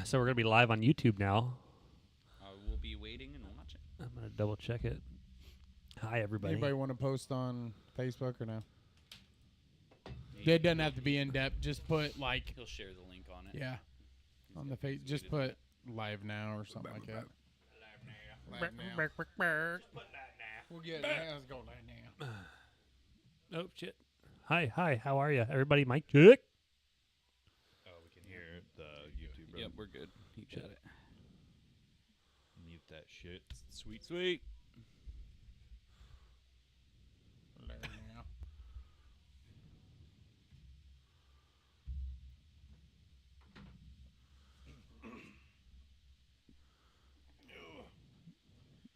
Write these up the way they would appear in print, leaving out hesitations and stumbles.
So we're going to be live on YouTube now. We'll be waiting and watching. I'm going to double check it. Hi, everybody. Anybody want to post on Facebook or no? It doesn't have to be in depth. Just put like, He'll share the link on it. yeah, on the face. Just put live now or something like that. Live now. We'll get it. Let's go live now. Oh, shit. Hi. How are you? Everybody, mic check. Oh, we can hear the YouTube. Bro. Yep, we're good. You got it. Mute that shit. Sweet. Live now.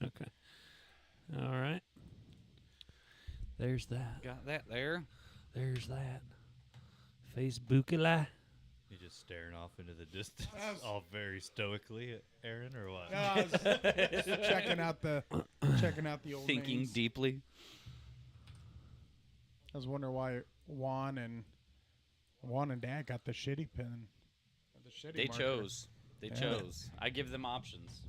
Okay. All right. There's that. Got that there. There's that. Facebookila. You're just staring off into the distance, all very stoically at Aaron, or what? No, I was checking out the old Thinking names. deeply. I was wondering why Juan and Dad got the shitty pen. The shitty They marker. chose. They Yeah. chose. I give them options.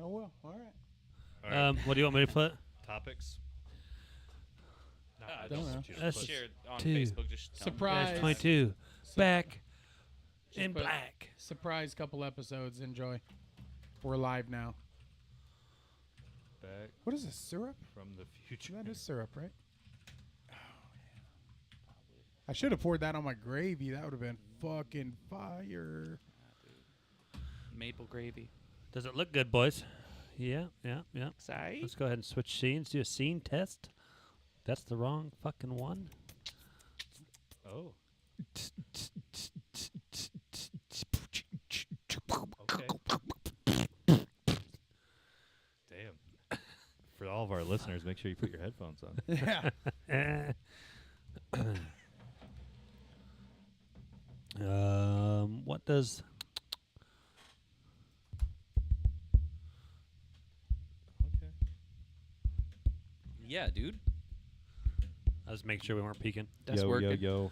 Oh well, all right. All right. What do you want me to put? Topics? No, I don't know. want you to That's put- Share it on two. Facebook. Just tell 'em. Surprise. Dash 22. Back Just in put black. Surprise couple episodes. Enjoy. We're live now. back What is this, syrup? from the future. That is syrup, right? Oh, yeah. I should have poured that on my gravy. That would have been fucking fire. Maple gravy. Does it look good, boys? Yeah. Sorry. Let's go ahead and switch scenes. Do a scene test. That's the wrong fucking one. Oh, okay. Damn. For all of our listeners, make sure you put your headphones on. Yeah. What does... Okay. Yeah, dude. I'll just make sure we weren't peeking. That's yo, working. yo.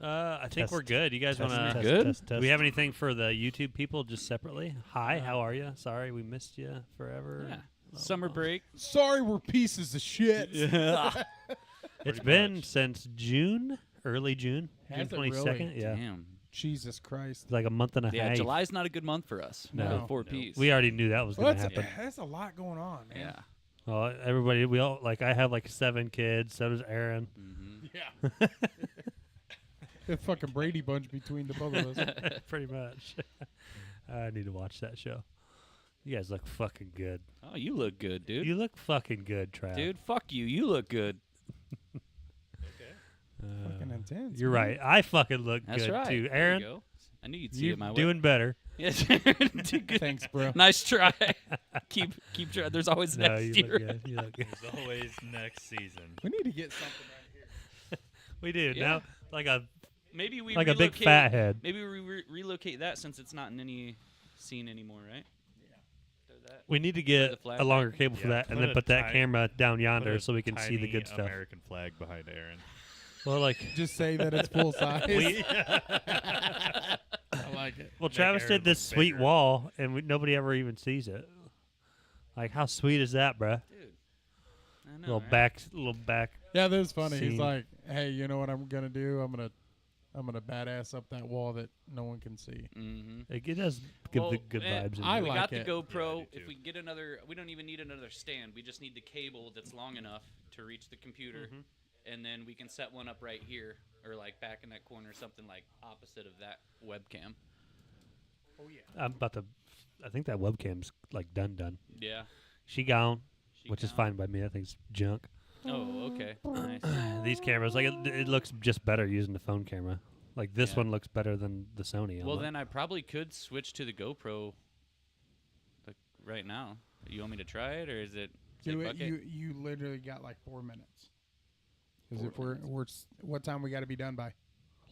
I think we're Test. good. You guys want to... Good? Do we have anything for the YouTube people just separately? Hi, how are you? Sorry, we missed you forever. Yeah. Summer break. Sorry, we're pieces of shit. It's Pretty been much. since June, early June, Has it June really? 22nd. Yeah, Damn. Jesus Christ. it's like a month and a Yeah, half. July's not a good month for us. No. With 4 No. Ps. We already knew that was Well, going to happen. that's a lot going on, man. Yeah. Well, everybody, we all like. I have like 7 kids. So does Aaron. Mm-hmm. Yeah. The fucking Brady Bunch between the both of us. Pretty much. I need to watch that show. You guys look fucking good. Oh, you look good, dude. You look fucking good, Trav. Dude, fuck you. You look good. Fucking intense. You're man. right. I fucking look That's good right. too, There Aaron. you go. I knew you'd see You're it my way. doing better. Yes. Do good. Thanks, bro. Nice try. keep trying. There's always No, next you year. look good. You look good. There's always next season. We need to get something right here. We do Yeah. now, like a Maybe we like a relocate, big fat head. Maybe we relocate that since it's not in any scene anymore, right? Throw that. We need to the get flag a longer back. cable for Yeah, that, and put then a put that tiny- camera down Put yonder a so we can see the tiny good stuff. American flag behind Aaron. Well, like, Just say that it's full size. we, I like it. well, Make Travis Aaron did this look sweet bigger. wall, and nobody ever even sees it. Like, how sweet is that, bruh? Dude. I know, Little right? back. Yeah, that was funny. He's Scene. like, "Hey, you know what I'm gonna do? I'm gonna badass up that wall that no one can see." Mm-hmm. It does give the Well, good and vibes. in I there. We like got the it. GoPro. Yeah, I do If too. we get another, we don't even need another stand. We just need the cable that's long enough to reach the computer, Mhm. and then we can set one up right here, or like back in that corner, something like opposite of that webcam. Oh yeah. I'm about to. I think that webcam's like done. Yeah. She gone, She which is gone. fine by me. I think it's junk. Oh, okay. Nice. These cameras, like, it looks just better using the phone camera. Like, this Yeah. one looks better than the Sony. Well, then I probably could switch to the GoPro, like right now. You want me to try it, or is it? Say Do fuck it. it? You literally got like 4 minutes. Because 4 if we're minutes. we're what time we got to be done by?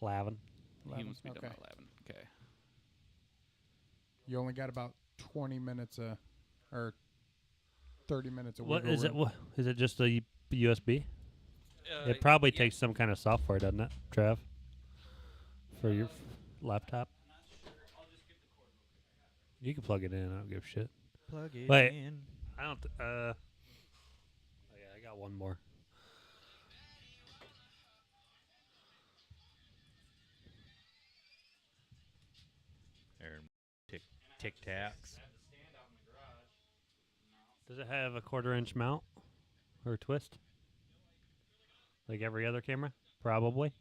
11. He 11? wants me done Okay. by 11. Okay. You only got about 20 minutes or 30 minutes. Of What wiggle is it? room. What, is it just a USB? Uh, It probably yeah. takes some kind of software, doesn't it, Trav? for your laptop? You can plug it in. I don't give a shit. Plug it Wait. in. I don't. Oh yeah, I got one more. Aaron, tic tacs. Does it have a 1/4-inch mount or a twist? Like every other camera? Probably.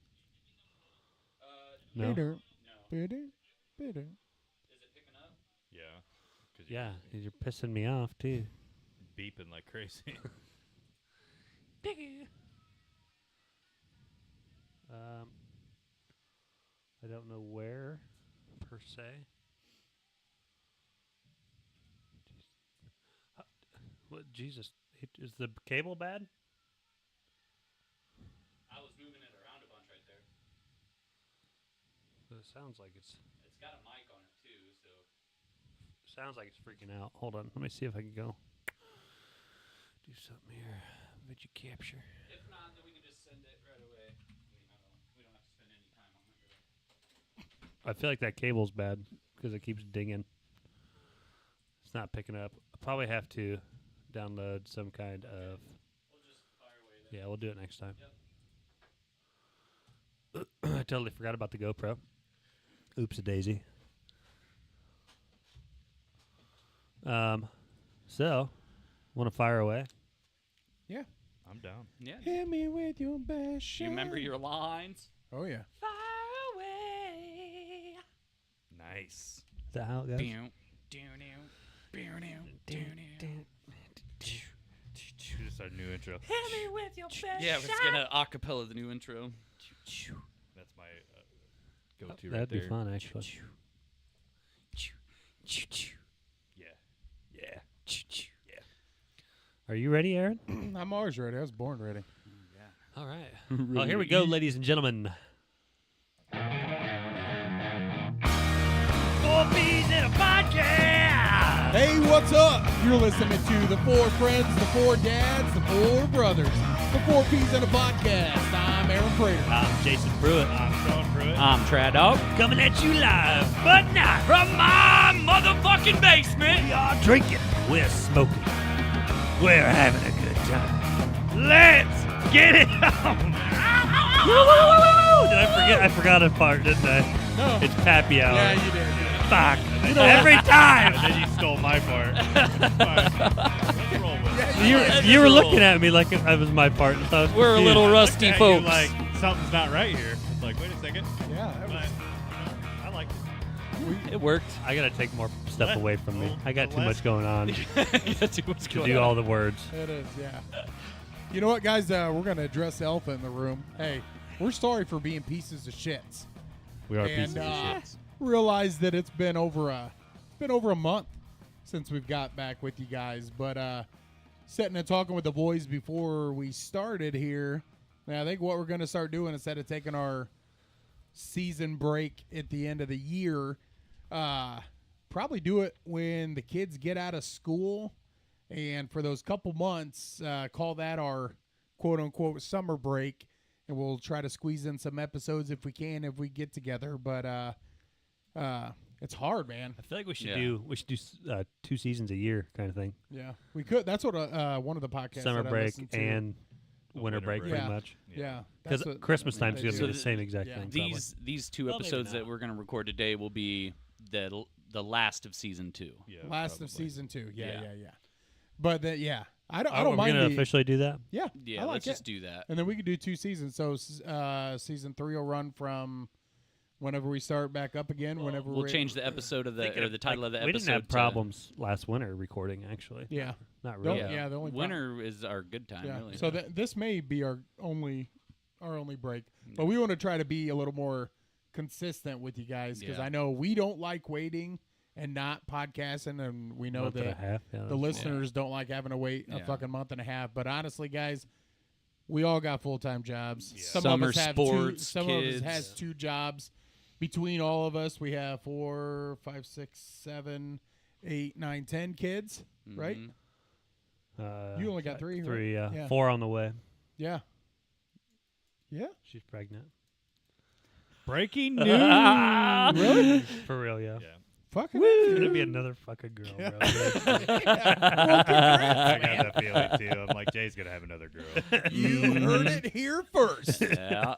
No. Bitter. Bitter. Bitter. Yeah. 'Cause Yeah, you're pissing me off too. beeping like crazy. I don't know where per se. What Jesus? Is the cable bad? I was moving it around a bunch right there. It sounds like it's It's got a mic on it too, so. sounds like it's freaking out. Hold on, let me see if I can go do something here. Video capture. If not, then we can just send it right away. We don't have to spend any time on it. Really. I feel like that cable's bad because it keeps dinging. It's not picking up. I probably have to download some kind of. We'll just fire away then. Yeah, we'll do it next time. I totally forgot about the GoPro. Oops a daisy. So, want to fire away? Yeah. I'm down. Yeah. Hit me with your best shot. You remember your lines? Oh, yeah. Fire away. Nice. Is that how it goes? Just our new intro. Hit me with your best Yeah, we're just gonna acapella the new intro. That's my go-to right That'd be there. fun, actually. Yeah. Yeah. Are you ready, Aaron? I'm always ready. I was born ready. All right. Well, here we go, ladies and gentlemen. 4 P's in a podcast. Hey, what's up? You're listening to the 4 friends, the 4 dads, the 4 brothers, the 4 P's in a podcast. I'm Aaron Prater. I'm Jason Pruitt. I'm Sean Pruitt. I'm Trad Dog. Coming at you live, but not from my motherfucking basement. We are drinking. We're smoking. We're having a good time. Let's get it on. Did I forget? I forgot a part, didn't I? No. It's Pappy Hour. Yeah, you did. Fuck. Every time. And then you stole my part. Fine. Let's roll with it. You were looking at me like that was my part. So I was We're a confused. little rusty Looked at folks. you like something's not right here. It's like, wait a second. Yeah, that But, was, I like it. It worked. I gotta take more stuff Let- away from me. well, I got too let- much going on to That's what's going do on. all the words. it is, yeah. You know what, guys? We're going to address the elephant in the room. Hey, we're sorry for being pieces of shits. We are And, pieces of shit. Realize that it's been over a month since we've got back with you guys, but sitting and talking with the boys before we started here, and I think what we're going to start doing instead of taking our season break at the end of the year, probably do it when the kids get out of school, and for those couple months, call that our quote unquote summer break, and we'll try to squeeze in some episodes if we can, if we get together. But it's hard, man. I feel like we should Yeah. do 2 seasons a year kind of thing. Yeah, we could. That's what one of the podcasts Summer that I break listened to. and The winter break, break. pretty Yeah. much. Yeah, Because that's what- Christmas time's they going to do. be the same exact Yeah. thing. probably. These 2 Well, maybe episodes that not. we're gonna record today will be the last of season 2. Yeah, last of probably. season 2. Yeah. Yeah. But I don't Are we mind going to the officially do that? yeah. Yeah, I like let's it. just do that. And then we could do 2 seasons. So season 3 will run from whenever we start back up again. Whenever We'll we're change the episode of Thinking the title of the we episode. didn't have to- problems last winter recording, actually. Yeah. Not Don't- really. yeah, the only winter is our good time. Yeah. Really. So this may be our only break, but we want to try to be a little more consistent with you guys because Yeah. I know we don't like waiting and not podcasting, and we know Month and a that half. Yeah, the that's- listeners don't like having to wait a Yeah. fucking month and a half. But honestly, guys, we all got full-time jobs. Yeah. Some Summer of us have sports, some kids. of us has 2 jobs. Between all of us, we have 4, 5, 6, 7, 8, 9, 10 kids, right? Mhm. You only got 3, right? 3, yeah. Yeah. 4 on the way. Yeah. Yeah. She's pregnant. Breaking news. Really? For real, yeah. Yeah. Fucking It's gonna be another fucking girl, bro. I got that feeling too. I'm like, Jay's gonna have another girl. You heard it here first. Yeah.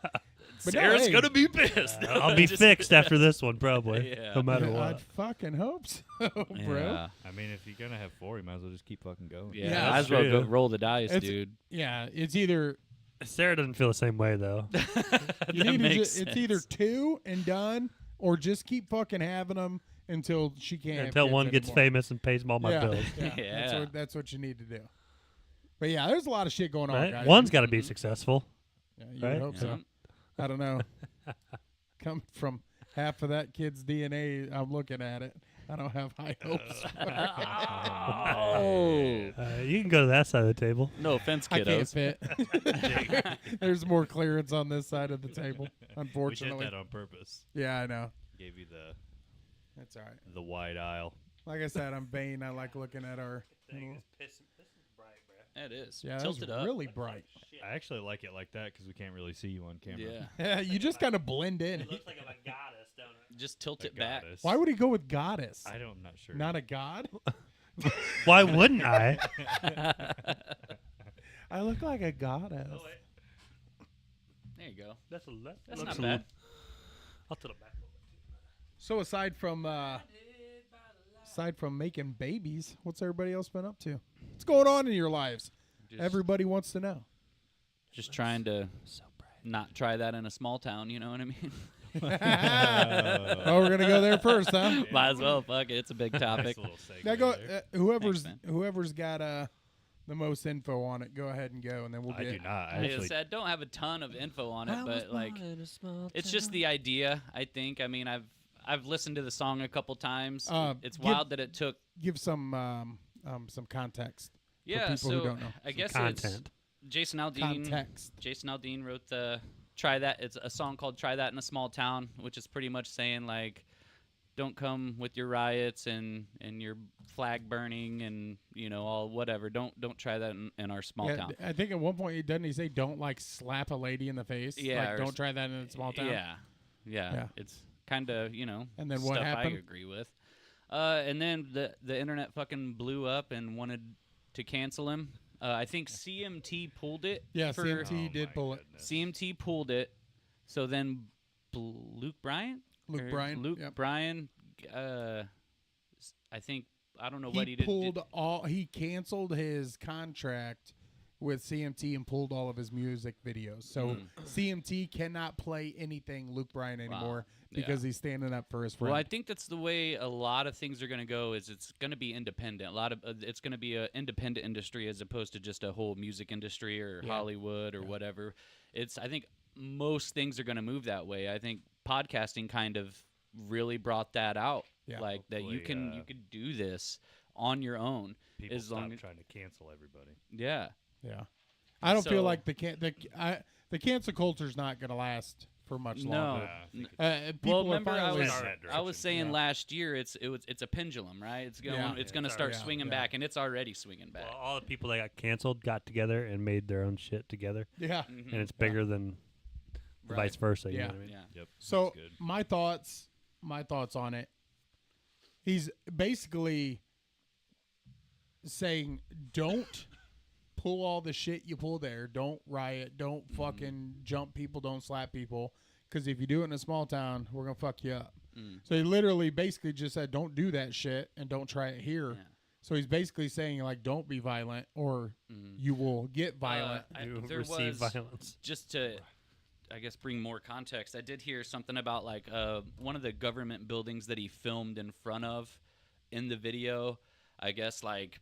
But no, Sarah's hey. gonna be pissed. I'll be Just- fixed after this one, probably. Yeah. No matter I'd what. fucking hope so, bro. Yeah. I mean, if you're gonna have 4, you might as well just keep fucking going. Yeah, Yeah, might as well go true. roll the dice, It's- dude. Yeah, it's either Sarah doesn't feel the same way though. you That need to makes it's either sense. 2 and done, or just keep fucking having them until she can't. have Until kids one gets anymore. famous and pays all my yeah, bills. Yeah, Yeah. That's what you need to do. But yeah, there's a lot of shit going on, Right? guys. One's got to be successful. Yeah, you would right? hope so. I don't know. Come from half of that kid's DNA, I'm looking at it. I don't have high hopes. Oh. You can go to that side of the table. No offense, I can't kiddos. fit. There's more clearance on this side of the table, We did unfortunately. that on purpose. Yeah, I know. Gave you That's all right. the wide aisle. Like I said, I'm vain. I like looking at our. It is. Yeah, Tilt that's it up. really bright. I actually like it like that because we can't really see you on camera. Yeah. Yeah, you just kind of blend in. like a goddess, don't it? Just tilt A it back. goddess. Why would he go with goddess? I'm not sure. Not a god? Why wouldn't I? I look like a goddess. There you go. That's That's not bad. I'll tilt it back. So aside from making babies, what's everybody else been up to? What's going on in your lives? Just, Everybody wants to know. just trying to not try that in a small town. You know what I mean? Oh, we're gonna go there first, huh? Might as well. Fuck it. It's a big Nice topic. little segue Now go. there. Whoever's Thanks, whoever's got the most info on it, go ahead and go, and then we'll I get. do not. I Like I actually, said, don't have a ton of info on it, but like, it's just the idea. I think. I mean, I've listened to the song a couple times. It's give- wild that it took. Give some context. Yeah. people who So don't know. I guess it's Content. Jason Aldean. Context. Jason Aldean wrote the "Try That." It's a song called "Try That in a Small Town," which is pretty much saying like, don't come with your riots and your flag burning and all whatever. Don't try that in our small town. I think at one point doesn't he say don't like slap a lady in the face? Yeah, Like, or don't try that in a small town. Yeah. Yeah. It's kind of And then stuff what I happened? agree with. And then the internet fucking blew up and wanted to cancel him. I think CMT pulled it. Yeah, for- CMT Oh did my pull it. goodness. CMT pulled it. So then Luke Bryan? Luke Or Bryan. Luke yep. Bryan, I think, I don't know what he did. pulled all. He canceled his contract with CMT and pulled all of his music videos. So CMT cannot play anything Luke Bryan anymore because he's standing up for his friend. Well, I think that's the way a lot of things are going to go. Is it's going to be independent. A lot of it's going to be an independent industry as opposed to just a whole music industry or Hollywood or whatever. I think most things are going to move that way. I think podcasting kind of really brought that out. Yeah. Like that you Hopefully, can do this on your own. People as long stop as- trying to cancel everybody. Yeah. Yeah, I don't feel So- like the cancel culture's not going to last for much No. longer. I think People Well, are remember I finally. was Heading that I direction. was saying Yeah. last year it's a pendulum, right? It's going Yeah. it's going to it's start already- swinging yeah. back, and it's already swinging back. Well, all the people that got canceled got together and made their own shit together, Yeah. Mhm. and it's bigger than Right. vice versa. You Yeah. know what I mean? Yeah. Yep. So that's good. my thoughts on it. He's basically saying, don't pull all the shit you pull there. Don't riot. Don't fucking jump people. Don't slap people. Because if you do it in a small town, we're gonna fuck you up. So he literally basically just said, don't do that shit and don't try it here. Yeah. So he's basically saying like, don't be violent or you will get violent. You There receive was violence. just to, I guess, bring more context. I did hear something about like one of the government buildings that he filmed in front of in the video. I guess like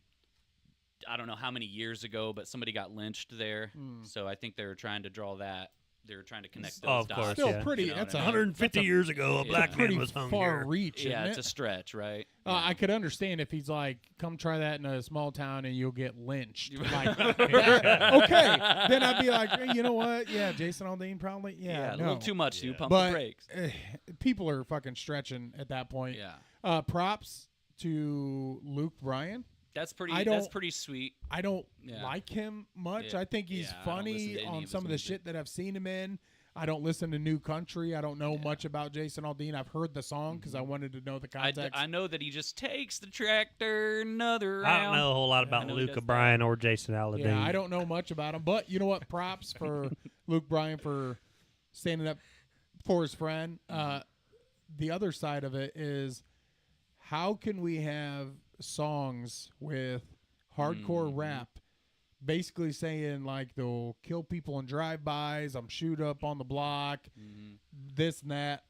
I don't know how many years ago, but somebody got lynched there. So I think they were trying to draw that. They were trying to connect those Of dots. course, Still yeah. pretty. You know That's what I mean? 150 years ago, a black pretty man was hung far here. reach. Yeah, isn't it's it? a stretch, right? I could understand if he's like, come try that in a small town and you'll get lynched. Like, okay, then I'd be like, hey, you know what? Yeah, Jason Aldean probably. Yeah, a no. little too much. You Yeah. pump But the brakes. People are fucking stretching at that point. Yeah, Props to Luke Bryan. that's pretty. I That's don't- pretty sweet. I don't Yeah. like him much. Yeah. I think he's Yeah, I don't listen funny to any on of some of his the music. shit that I've seen him in. I don't listen to new country. I don't know much about Jason Aldean. I've heard the song because I wanted to know the context. I know that he just takes the tractor another round. I don't know a whole lot about I know he Luke does O'Brien or Jason Aldean. Yeah, I don't know much about him, but you know what? Props for Luke Bryan for standing up for his friend. The other side of it is, how can we have songs with hardcore rap basically saying like they'll kill people in drive-bys, I'm shoot up on the block, this and that,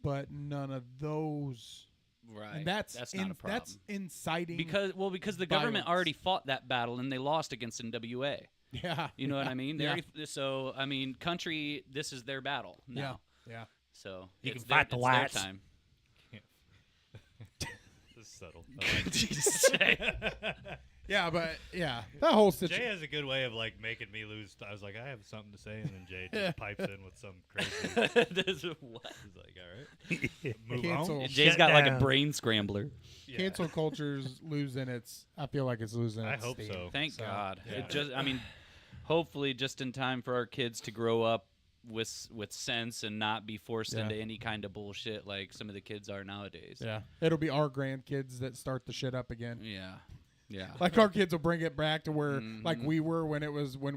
but none of those. Right. And that's not a problem. That's inciting. Because the government violence. already fought that battle and they lost against NWA. Yeah. You know what I mean? They Yeah. already, so I mean, country. This is their battle now. Yeah. So You it's can fight the it's their whites. time. This is subtle. I like it. Jesus. Yeah, but yeah, that whole Jay situation. has a good way of like making me lose. I was like, I have something to say, and then Jay just pipes in with some crazy. This is what? He's like, all right, move Cancel. on. Jay's Shut got like a down. brain scrambler. Yeah. Cancel culture's losing its. I feel like it's losing. I its hope steam. so. Thank So, God. yeah. It just, I mean, hopefully, just in time for our kids to grow up with sense and not be forced Yeah. into any kind of bullshit like some of the kids are nowadays. Yeah, it'll be our grandkids that start the shit up again. Yeah. Yeah. Like our kids will bring it back to where like we were when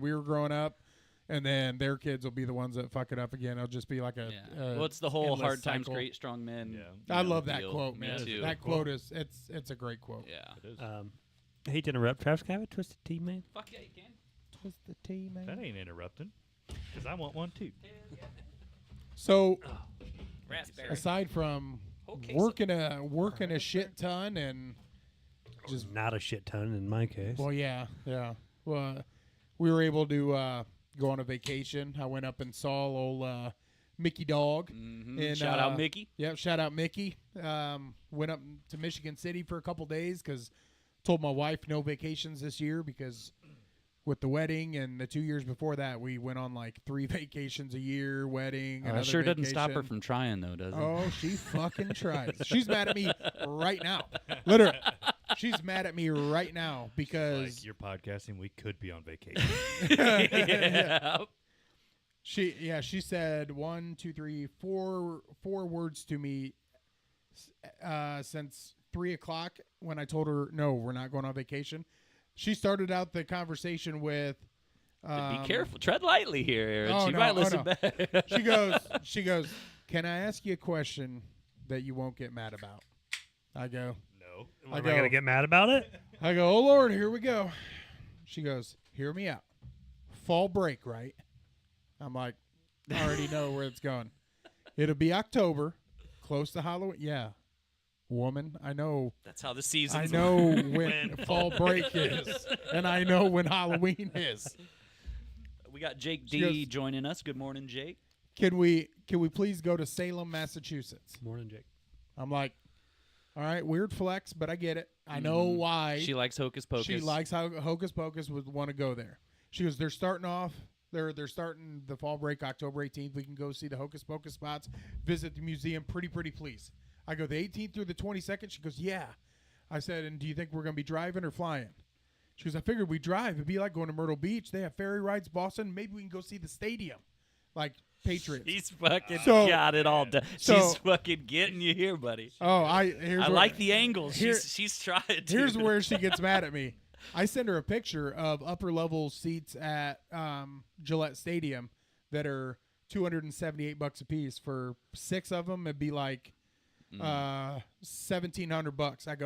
we were growing up, and then their kids will be the ones that fuck it up again. It'll just be like a Well, it's the whole endless hard times, cycle. great strong men. Yeah. I you know, love that deal. quote, Me man. too. That quote is it's a great quote. Yeah. It is. I hate to interrupt. Travis, can I have a Twisted Tea, man? Fuck yeah, you can. Twist the tea, man. That ain't interrupting, because I want one too. So Raspberry. aside from Whole case working a shit ton and just Not a shit ton in my case. well, yeah. Well, we were able to go on a vacation. I went up and saw old Mickey Dog. And, Shout out Mickey. Yep, shout out Mickey. Went up to Michigan City for a couple days because told my wife no vacations this year because with the wedding and the 2 years before that, we went on like 3 vacations a year, wedding. That another sure doesn't stop her vacation. from trying, though, does it? Oh, she fucking tries. She's mad at me right now. Literally. She's mad at me right now because Like, you're podcasting. We could be on vacation. yeah. she said 1, 2, 3, 4 words to me since 3 o'clock when I told her no, we're not going on vacation. She started out the conversation with Be careful. Tread lightly here, Aaron. Oh, She no, might oh, listen no. back. she goes, can I ask you a question that you won't get mad about? I go, No. Am I go- going to get mad about it? oh Lord, here we go. She goes, hear me out. Fall break, right? I'm like, I already know where it's going. It'll be October, close to Halloween. Yeah. Woman, I know That's how the season. I know when fall break is, and I know when Halloween is. We got Jake She D goes- joining us. Good morning, Jake. Can we please go to Salem, Massachusetts? Morning, Jake. I'm like, all right, weird flex, but I get it. I know why. She likes Hocus Pocus. She likes how Hocus Pocus would want to go there. She goes, they're starting off. They're starting the fall break October 18th. We can go see the Hocus Pocus spots, visit the museum. Pretty please. I go the 18th through the 22nd. She goes, yeah. I said, and do you think we're going to be driving or flying? She goes, I figured we'd drive. It'd be like going to Myrtle Beach. They have ferry rides, Boston. Maybe we can go see the stadium, like Patriots. He's fucking So- got it all done. so- She's fucking getting you here, buddy. Here's I where- like the angles. here- She's trying to. Here's where she gets mad at me. I send her a picture of upper level seats at Gillette Stadium that are $278 a piece. For 6 of them, it'd be like $1,700. I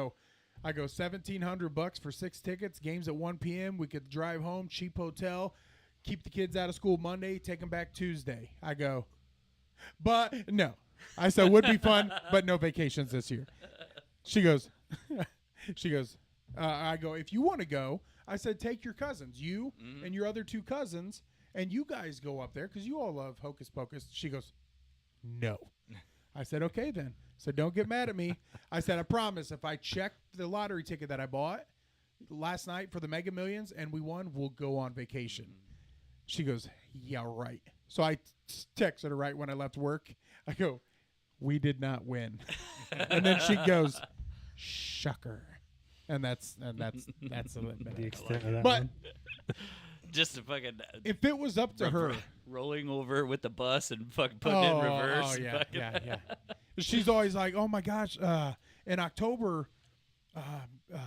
go $1,700 for 6 tickets. Games at 1 p.m. We could drive home, cheap hotel, keep the kids out of school Monday, take them back Tuesday. I go, but no. I said would be fun, but no vacations this year. She goes. I go, if you want to go, I said, take your cousins, you and your other 2 cousins, and you guys go up there because you all love Hocus Pocus. She goes, no. I said, okay then. So don't get mad at me. I said, I promise if I check the lottery ticket that I bought last night for the Mega Millions and we won, we'll go on vacation. She goes, yeah, right. So I texted her right when I left work. I go, we did not win. And then she goes, shucker. And that's a little bit. The extent of that But one. Just a fucking If it was up to her, rolling over with the bus and fucking putting it in reverse. Oh yeah, fucking- yeah. She's always like, "Oh my gosh, in October,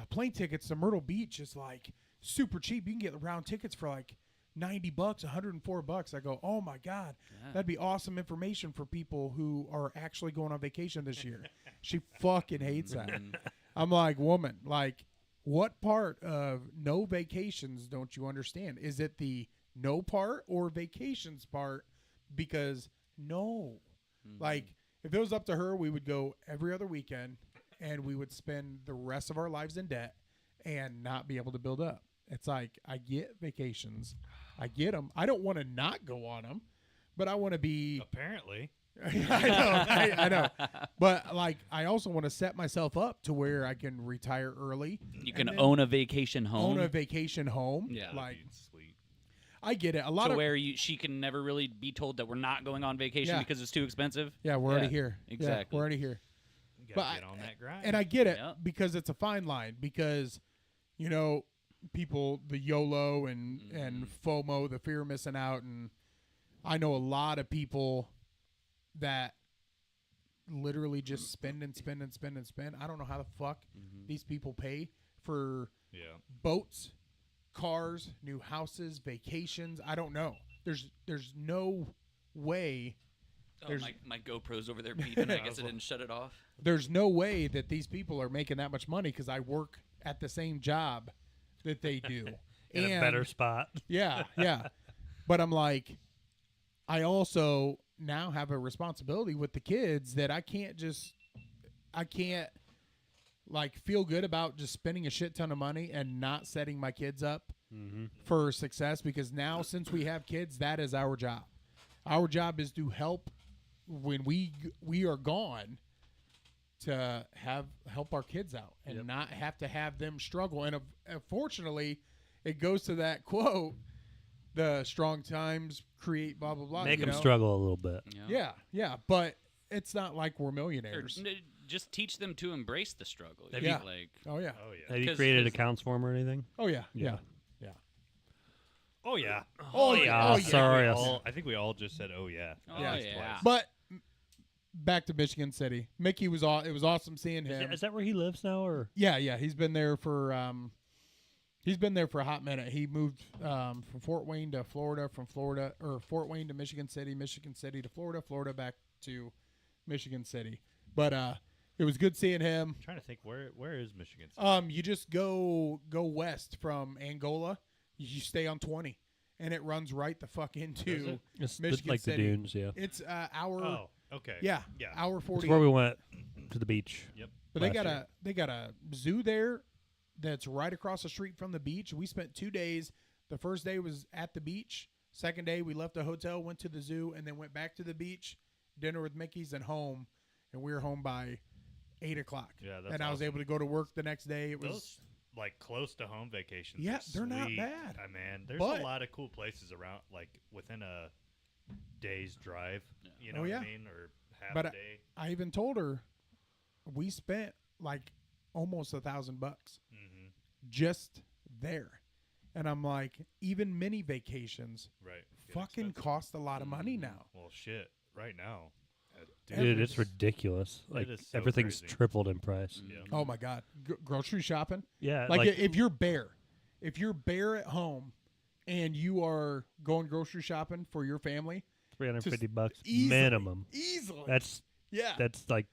plane tickets to Myrtle Beach is like super cheap. You can get round tickets for like $90, $104." I go, "Oh my god, that'd be awesome information for people who are actually going on vacation this year." She fucking hates that. I'm like, "Woman, like, what part of no vacations don't you understand? Is it the no part or vacations part? Because no, like, if it was up to her, we would go every other weekend and we would spend the rest of our lives in debt and not be able to build up. It's like, I get vacations. I get them. I don't want to not go on them, but I want to be. Apparently. I know. But, like, I also want to set myself up to where I can retire early. You can then own a vacation home. Own a vacation home. Yeah. Like, Sweet. I get it. A lot to of. where she can never really be told that we're not going on vacation Yeah. because it's too expensive. Yeah, we're already here. Yeah, exactly. we're already here. You But gotta get on that grind. And I get it Yep. because it's a fine line because, you know, people, the YOLO and FOMO, the fear of missing out. And I know a lot of people that literally just spend and spend and spend and spend. I don't know how the fuck these people pay for boats, cars, new houses, vacations. I don't know. There's no way. Oh, my GoPro's over there beeping. I guess I didn't shut it off. There's no way that these people are making that much money because I work at the same job that they do. In a better spot. Yeah. But I'm like, I also now have a responsibility with the kids that I can't like feel good about just spending a shit ton of money and not setting my kids up for success, because now since we have kids, that is our job. Our job is to help when we are gone, to help our kids out and not have to have them struggle. And unfortunately, it goes to that quote, the strong times create blah, blah, blah. Make them know? struggle a little bit. Yeah. But it's not like we're millionaires. Just teach them to embrace the struggle. Have Yeah. Like, Oh, yeah. Oh yeah. Have you 'Cause- created 'cause- accounts for them or anything? Oh, yeah. Yeah. Yeah. Oh yeah. Oh, yeah. Sorry. I think we all just said oh yeah. Oh, At least yeah. twice. But back to Michigan City. Mickey it was awesome seeing him. Is that where he lives now, or? Yeah. He's been there for a hot minute. He moved from Fort Wayne to Florida, Fort Wayne to Michigan City to Florida, Florida back to Michigan City. But it was good seeing him. I'm trying to think where is Michigan City? You just go west from Angola. You stay on 20, and it runs right the fuck into It's Michigan like City. the dunes, yeah. It's hour. Oh, okay. Yeah, Yeah. hour 40. It's where we went to the beach. Yep. But they last got a zoo there that's right across the street from the beach. We spent 2 days. The first day was at the beach. Second day we left the hotel, went to the zoo, and then went back to the beach, dinner with Mickey's, and home. And we were home by 8 o'clock. Yeah, that's and I was awesome. able to go to work the next day. It was Those like close to home vacations. Yeah, are they're not sweet. bad. Man, there's But- a lot of cool places around, like within a day's drive. You know Oh, what yeah. I mean, or half But a day. I even told her we spent like almost $1,000 Mm-hmm. just there. And I'm like, even mini vacations Right. Get fucking expensive. cost a lot of money now. Well, shit. Right now, Dude, it's ridiculous. Like, is so everything's crazy. tripled in price. Yeah. Oh my God. Grocery shopping. Yeah. Like, if you're bare at home and you are going grocery shopping for your family, $350 easily, minimum. Easily. That's like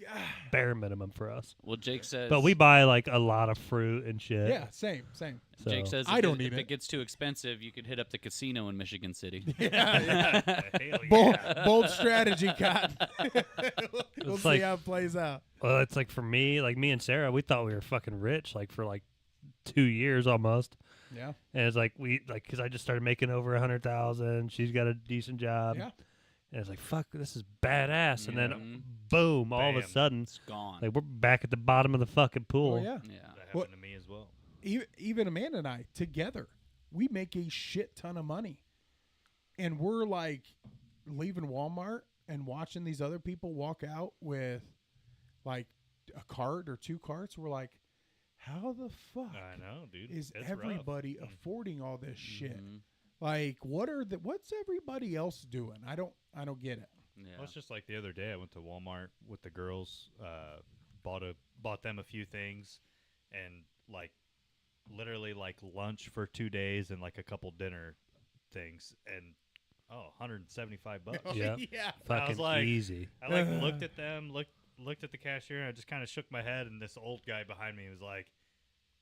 Ah, bare minimum for us. well, Jake says. But we buy like a lot of fruit and shit. yeah, same. So. Jake says I don't need if it. it gets too expensive, you could hit up the casino in Michigan City. Yeah. Hell bold, yeah. bold strategy, Cotton. we'll It's see like- how it plays out. Well, it's like for me, like me and Sarah, we thought we were fucking rich, like for like 2 years almost. Yeah. And it's like because I just started making over 100,000. She's got a decent job. Yeah. And it's like, fuck, this is badass. And Mhm. then boom, all of a Bam. sudden, It's gone. like we're back at the bottom of the fucking pool. Oh, yeah. yeah. That happened What- to me as well. Even Amanda and I together, we make a shit ton of money. And we're like leaving Walmart and watching these other people walk out with like a cart or 2 carts. We're like, how the fuck I know, dude. is It's everybody rough. affording all this shit? Mhm. Like, what's everybody else doing? I don't get it. Yeah. Well, it's just like the other day. I went to Walmart with the girls. Bought them a few things, and like literally like lunch for 2 days and like a couple dinner things, and $175. Yeah. yeah. Fucking like- easy. I like looked at them, looked at the cashier, and I just kind of shook my head. And this old guy behind me was like,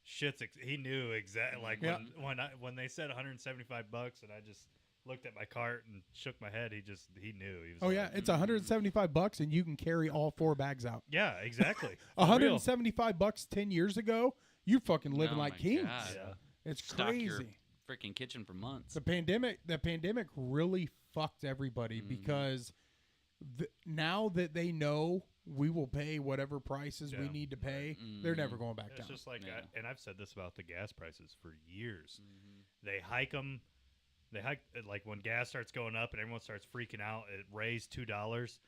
"Shit's." He knew exactly like Yeah. when they said $175, and I just looked at my cart and shook my head. He knew. He was Oh like, yeah, it's $175 and you can carry all 4 bags out. yeah, exactly. For real. $175 10 years ago, you fucking living Oh like my kings. God. Yeah. It's Stock your crazy. freaking kitchen for months. The pandemic really fucked everybody because now that they know we will pay whatever prices we Yeah. need to pay, they're never going back It's down. just like, Yeah. and I've said this about the gas prices for years. Mm-hmm. They hike them. They hike like when gas starts going up and everyone starts freaking out. It raised $2,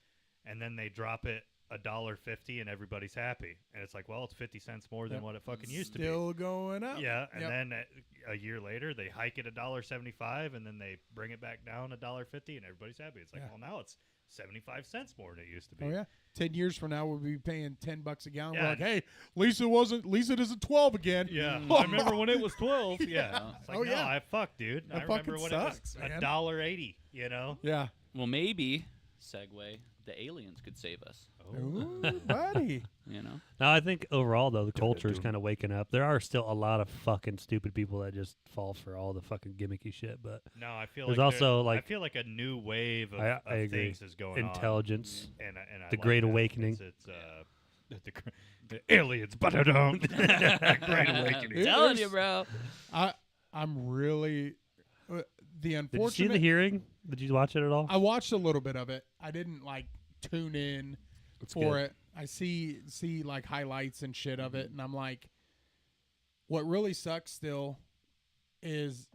and then they drop it $1.50, and everybody's happy. And it's like, well, it's 50 cents more than Yep. what it fucking used to be. Still going up. Yeah, and Yep. then a year later they hike it $1.75, and then they bring it back down $1.50, and everybody's happy. It's like, Yeah. well, now it's 75 cents more than it used to be. Oh yeah. 10 years from now, we'll be paying $10 a gallon. Yeah. We're like, hey, Lisa isn't 12 again. Yeah, I remember when it was 12. Yeah, Yeah. it's like, Oh, no, yeah. I fuck, dude. That I remember fucking when sucks, it was man. $1.80. You know? Yeah. Well, maybe segue. The aliens could save us. Ooh, buddy. You know. No, I think overall though the culture is kind of waking up. There are still a lot of fucking stupid people that just fall for all the fucking gimmicky shit, but No, I feel There's like also, I like- feel like a new wave of, I of agree. things is going intelligence. on, and I The like Great that. Awakening. The aliens, but I don't. Great Awakening. I'm telling you, bro. I'm really the Did you see unfortunate. the hearing? Did you watch it at all? I watched a little bit of it. I didn't like tune in for good. it. I see like highlights and shit of it, and I'm like, what really sucks still is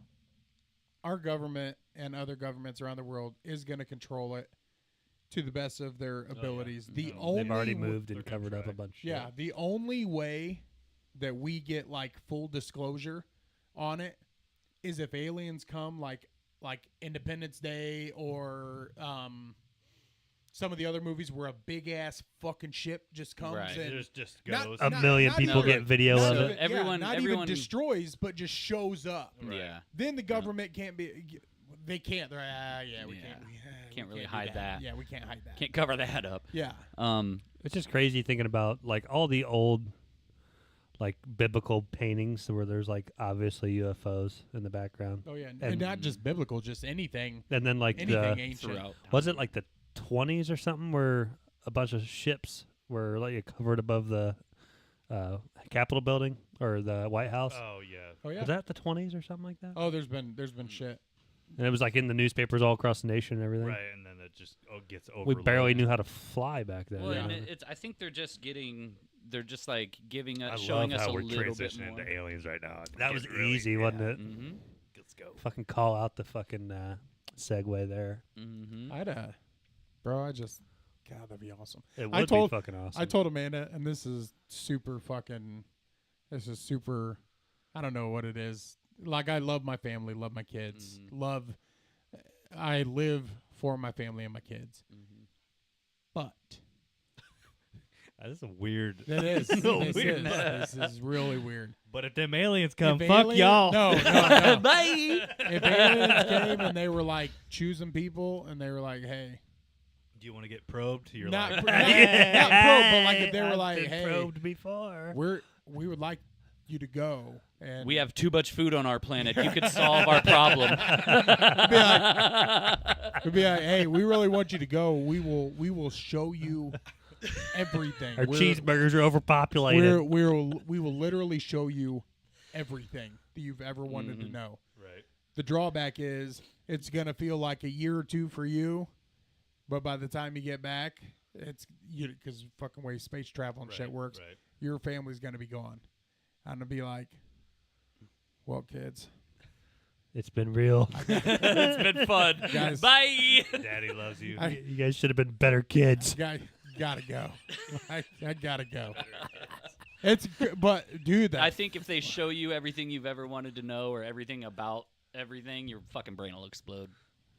our government and other governments around the world is going to control it to the best of their abilities. The No, only They've already w- moved and they're gonna covered up try. a bunch. Of Yeah, shit. the only way that we get like full disclosure on it is if aliens come like Independence Day or some of the other movies where a big ass fucking ship just comes Right. and It just Not- goes. A not- million not people even- get video not of even- it. yeah, Everyone- not everyone- even destroys, but just shows up. Right. Yeah. Then the government can't be. They can't. They're we Yeah. can't. We Can't really do hide that. Yeah, we can't hide that. Can't cover that up. Yeah. It's just crazy thinking about like all the old like biblical paintings where there's like obviously UFOs in the background. Oh yeah, and And- not just biblical, just anything. And then like Anything the ancient. Throughout. was it like the 20s or something where a bunch of ships were like covered above the Capitol building or the White House? Oh yeah. Oh yeah. Was that the 20s or something like that? Oh, there's been shit. And it was like in the newspapers all across the nation and everything. Right, and then it just gets We overloaded. barely knew how to fly back then. Well, you and know? it's. I think they're just like giving I us, love showing us how a we're little bit transitioning more. into aliens right now. That was Really- easy, wasn't it? Mm-hmm. Let's go. Fucking call out the fucking segue there. Mm-hmm. Bro, God, that'd be awesome. It I would told- be fucking awesome. I told Amanda, and this is super. I don't know what it is. Like, I love my family, love my kids, I live for my family and my kids. But This is a weird. that is, Weird. this is really weird. But if them aliens come, If fuck alien- y'all. No. Bye. If aliens came and they were like choosing people, and they were like, "Hey, Do you want to get probed? You're not, like, not probe, but like if they were I've like, been "Hey, probed before. we would like you to go," and We have too much food on our planet. You could solve our problem. we'd be like, "Hey, we really want you to go. We will show you everything. Our cheeseburgers are overpopulated. we will literally show you everything that you've ever wanted to know." right. The drawback is it's gonna feel like a year or two for you, but by the time you get back, it's because fucking way space travel and shit works. Right. Your family's gonna be gone. I'm gonna be like, "Well, kids, It's been real. It's been fun. Guys. Bye. Daddy loves you. You guys should have been better kids. gotta go. I gotta go." But dude, I think if they show you everything you've ever wanted to know or everything about everything, your fucking brain will explode.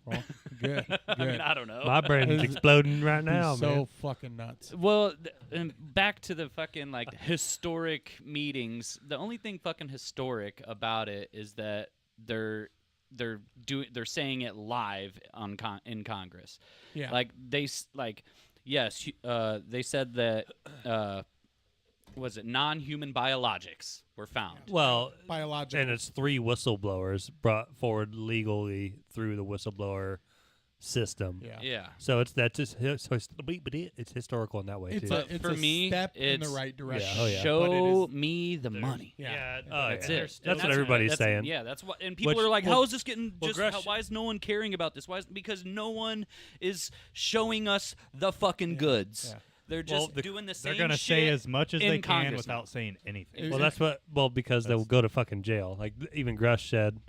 well, good. I mean, I don't know. My brain's exploding right now, He's so man. fucking nuts. Well, and back to the fucking like historic meetings. The only thing fucking historic about it is that they're saying it live in Congress. Yeah. Like yes, they said that was it non-human biologics were found. Well, Biological. and it's 3 whistleblowers brought forward legally through the whistleblower system. Yeah. Yeah. So it's historical in that way It's too. a, it's for a me, step in the it's- right direction. Oh, yeah. Show me the There's- money. Yeah. Oh, That's yeah. it. That's what everybody's saying. Yeah, that's what. And people Which- are like, well- "How is this getting? well, Just Grush- why is no one caring about this? Why? Because no one is showing us the fucking goods. Yeah. They're Well, just doing the same. They're gonna shit say as much as in they can Congress without now. saying anything. Well, that's what. Well, because they'll go to fucking jail. Like even Grush said,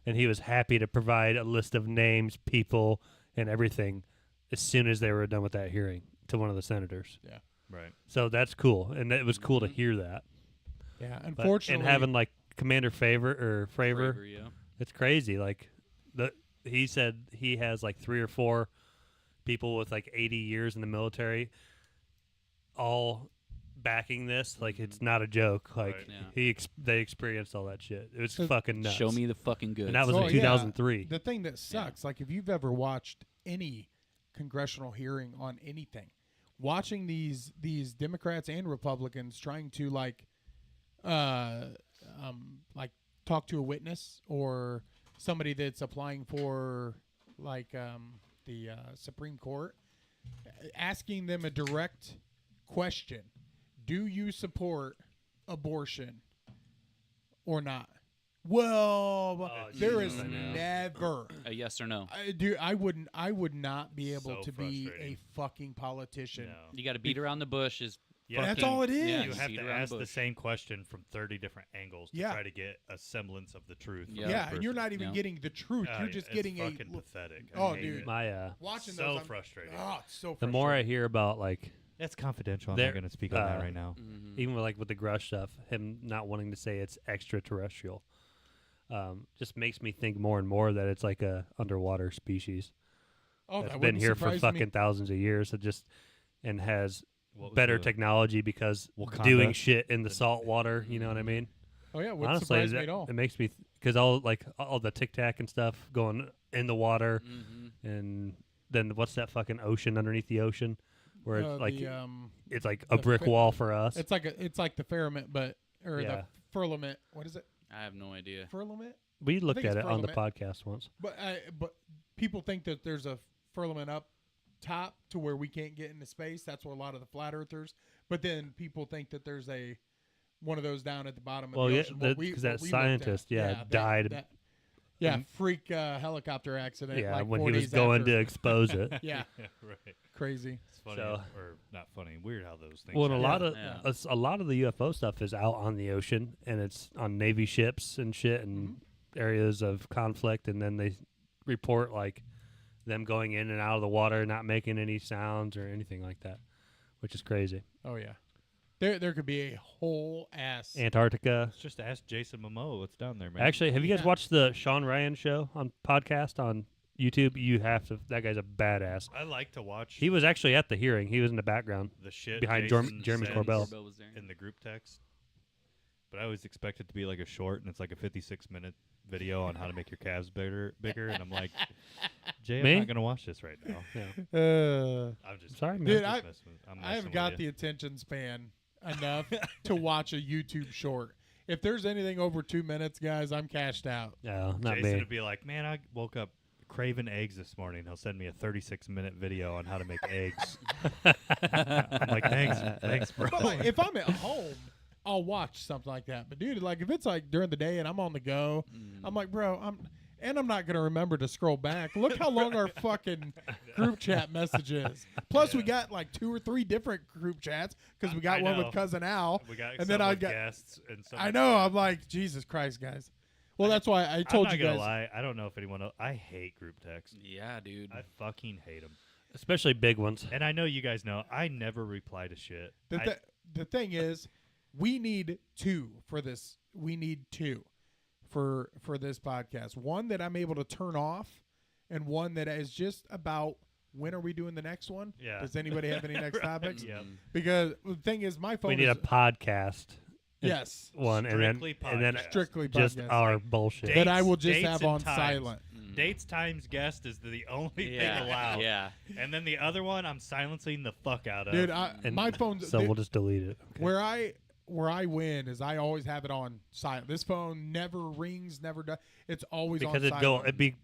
and he was happy to provide a list of names, people, and everything as soon as they were done with that hearing to one of the senators. Right. So that's cool, and it was cool to hear that. Yeah. But- Unfortunately, and having like Commander Fravor, Fravor, yeah. it's crazy. Like he said he has like 3 or 4 people with like 80 years in the military, all backing this. Like it's not a joke. Like Right. Yeah. they experienced all that shit. It was So- fucking nuts. Show me the fucking goods. And that was Well, in yeah. 2003. the thing that sucks, like if you've ever watched any congressional hearing on anything, watching these Democrats and Republicans trying to like talk to a witness or somebody that's applying for like the Supreme Court, asking them a direct question: do you support abortion or not? Well, there is Jesus, I know. never. a yes or no. I would not be able So to be a frustrating. fucking politician. No. You got to beat around the bush. Is Yeah, That's fucking- all it is. Yeah, You have beat to around ask the bush. same question from 30 different angles to Yeah. try to get a semblance of the truth. from Yeah. the Yeah, and you're person. not even Yeah. getting the truth. Oh, You're yeah, just it's getting fucking a pathetic. I Oh, hate dude. it. My watching So those. I'm- frustrating. Oh, it's so the frustrating. more I hear about like It's confidential. I'm There- not going to speak on that right now. Mhm. even with like with the Grush stuff, him not wanting to say it's extraterrestrial, just makes me think more and more that it's like a underwater species oh, that's that been wouldn't here for surprise me. fucking thousands of years. And has What was better the- technology because Wakanda? doing shit in the salt water. You know what I mean? Oh yeah, it wouldn't Honestly, surprise me at all. it makes me because all the Tic Tac and stuff going in the water, Mhm. and then what's that fucking ocean underneath the ocean, where it's like it's like a the brick fi- wall for us. it's like the firmament, but or Yeah. the firmament. What is it? I have no idea. Firmament. We looked think at it's it on the firmament. podcast once. But people think that there's a firmament up top to where we can't get into space. That's where a lot of the flat earthers. But then people think that there's one of those down at the bottom of Well, the yeah, ocean. because that what we looked scientist, at. yeah, died. Freak helicopter accident. Yeah, like when 4 he was days going after. to expose it. Yeah, Yeah, right. crazy. It's funny, So- or not funny. Weird how those things. Well, and a happen. lot of Yeah. a lot of the UFO stuff is out on the ocean, and it's on Navy ships and shit, and areas of conflict, and then they report like them going in and out of the water, not making any sounds or anything like that, which is crazy. Oh yeah, there could be a whole ass. Antarctica. Let's just ask Jason Momoa what's down there, man. Actually, have you guys Yeah. watched the Sean Ryan show on podcast on YouTube? You have to. That guy's a badass. I like to watch He was actually at the hearing. He was in the background. the shit behind Jason Jeremy sends Corbell. Corbell was there. in the group text. But I always expect it to be like a short, and it's like a 56-minute video on how to make your calves bigger, and I'm like, Jay, Me? I'm not gonna watch this right now. Yeah. I'm just Sorry, I'm man. Dude, just I- messing with- I'm I haven't messing got with the you. attention span enough to watch a YouTube short. If there's anything over 2 minutes, guys, I'm cashed out. No, not Jason me. would be like, man, I woke up craving eggs this morning. He'll send me a 36-minute video on how to make eggs. I'm like, thanks, bro. But like, if I'm at home, I'll watch something like that. But dude, like if it's like during the day and I'm on the go, I'm like, bro, I'm not gonna remember to scroll back. Look how long our fucking group chat message is. Plus, we got like 2 or 3 different group chats because we got I one know. with cousin Al. We got and some then I with got. guests and some I with know. friends. I'm like, Jesus Christ, guys. Well, that's why I told I'm you not guys. gonna lie. I don't know if anyone else. I hate group text. Yeah, dude. I fucking hate them. Especially big ones. And I know you guys know I never reply to shit. The thing is, we need two for this. We need two for this podcast. One that I'm able to turn off, and one that is just about when are we doing the next one? Yeah. Does anybody have any next topics? Yeah. Because the thing is, my phone We need is a podcast. yes, One Strictly and then podcast. strictly just podcast. our bullshit. that I will just dates have and on times. silent. Dates, times, guest is the only Yeah. thing allowed. Yeah. And then the other one, I'm silencing the fuck out of. Dude, And my phone's so we'll just delete it. Okay. where I win is I always have it on silent. This phone never rings, never does. It's always Because on it'd silent. it'd be.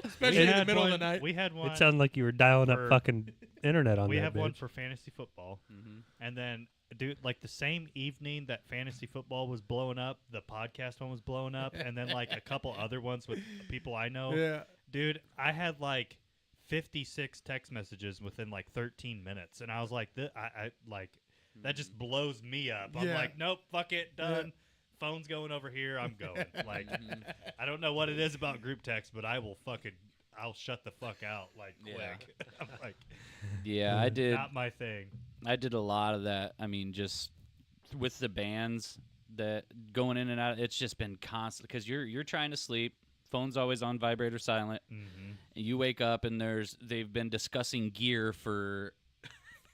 Especially in the middle of the night. We had one. It sounded like you were dialing up for- fucking internet on we that have one bitch. for fantasy football, Mm-hmm. and then dude, like the same evening that fantasy football was blowing up, the podcast one was blowing up, and then like a couple other ones with people I know. Yeah. Dude, I had like 56 text messages within like 13 minutes, and I was like, I like that just blows me up. I'm Yeah. like, nope, fuck it, done. Phone's going over here. I'm going. Like, I don't know what it is about group text, but I'll shut the fuck out like Yeah. quick. I'm like, Yeah, I did. not my thing. I did a lot of that. I mean, just with the bands that going in and out, it's just been constant because you're trying to sleep. Phone's always on vibrate or silent. Mm-hmm. And you wake up and they've been discussing gear for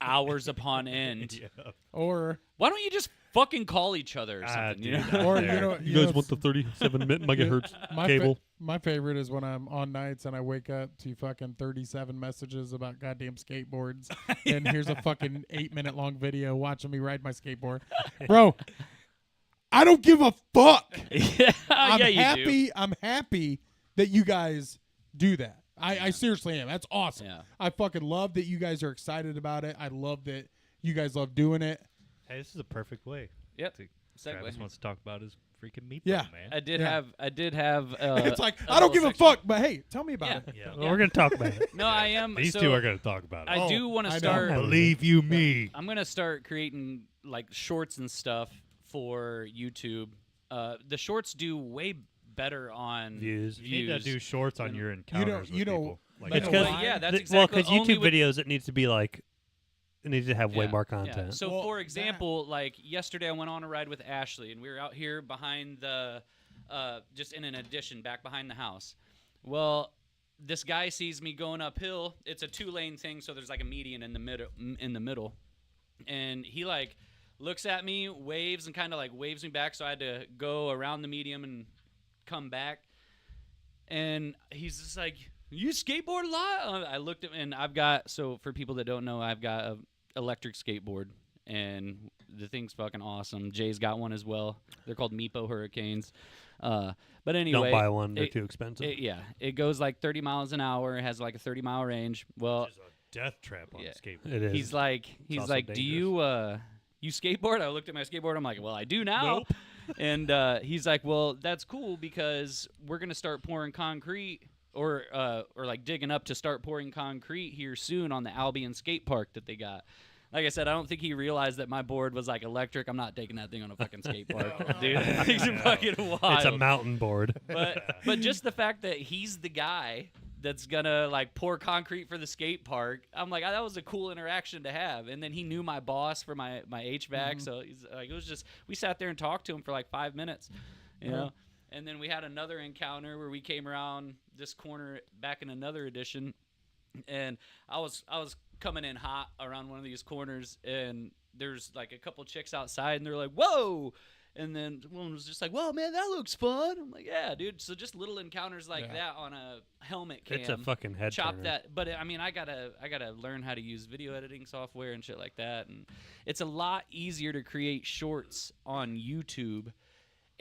hours upon end. Yeah. Or Why don't you just fucking call each other or something? You dude, know? or there. you know You guys know, want the 37 megahertz my cable? my favorite is when I'm on nights and I wake up to fucking 37 messages about goddamn skateboards, and here's a fucking 8-minute long video watching me ride my skateboard, bro. I don't give a fuck. Yeah, I'm yeah, you happy. do. I'm happy that you guys do that. I seriously am. That's awesome. Yeah. I fucking love that you guys are excited about it. I love that you guys love doing it. Hey, this is a perfect way. Yep. Travis Segue. wants to talk about his freaking meat Yeah. bone, man. I did Yeah. have. It's like a I don't little give a section. fuck, but hey, tell me about Yeah. it. Yeah. Well, we're gonna talk about it. No, I am. These so two are going to talk about it. I Oh, do want I to know. start. Believe you me. I'm gonna start creating like shorts and stuff for YouTube. The shorts do way better on Views. You need to do shorts on You your encounters you with know, people. Like, It's Well, 'cause- because yeah, that's well, exactly because only YouTube with- videos, it needs to be like, it needs to have way Yeah, more yeah. content. So, Well, for example, like yesterday, I went on a ride with Ashley, and we were out here behind the, just in an addition back behind the house. Well, this guy sees me going uphill. It's a 2-lane thing, so there's like a median in the middle, and he like looks at me, waves, and kind of like waves me back. So I had to go around the medium and come back, and he's just like, "You skateboard a lot?" I looked at, and I've got, so for people that don't know, I've got a electric skateboard, and the thing's fucking awesome. Jay's got one as well. They're called Meepo Hurricanes. But anyway, Don't buy one; they're it- too expensive. yeah, it goes like 30 miles an hour. It has like a 30-mile range. Well, Which is a death trap on Yeah. a skateboard. It is. he's like, also do you skateboard? I looked at my skateboard. I'm like, well, I do now. And he's like, well, that's cool because we're gonna start pouring concrete or like digging up to start pouring concrete here soon on the Albion skate park that they got. Like I said, I don't think he realized that my board was like electric. I'm not taking that thing on a fucking skate park, dude. That thing's fucking wild. It's a mountain board. But just the fact that he's the guy that's gonna like pour concrete for the skate park, I'm like, that was a cool interaction to have. And then he knew my boss for my HVAC, so he's like, it was just, we sat there and talked to him for like 5 minutes, you know. And then we had another encounter where we came around this corner back in another edition, and I was coming in hot around one of these corners, and there's like a couple chicks outside, and they're like, "Whoa!" And then one was just like, "Whoa, man, that looks fun." I'm like, "Yeah, dude." So just little encounters like Yeah. that on a helmet cam. It's a fucking head chop turner. that. But I mean, I gotta learn how to use video editing software and shit like that, and it's a lot easier to create shorts on YouTube.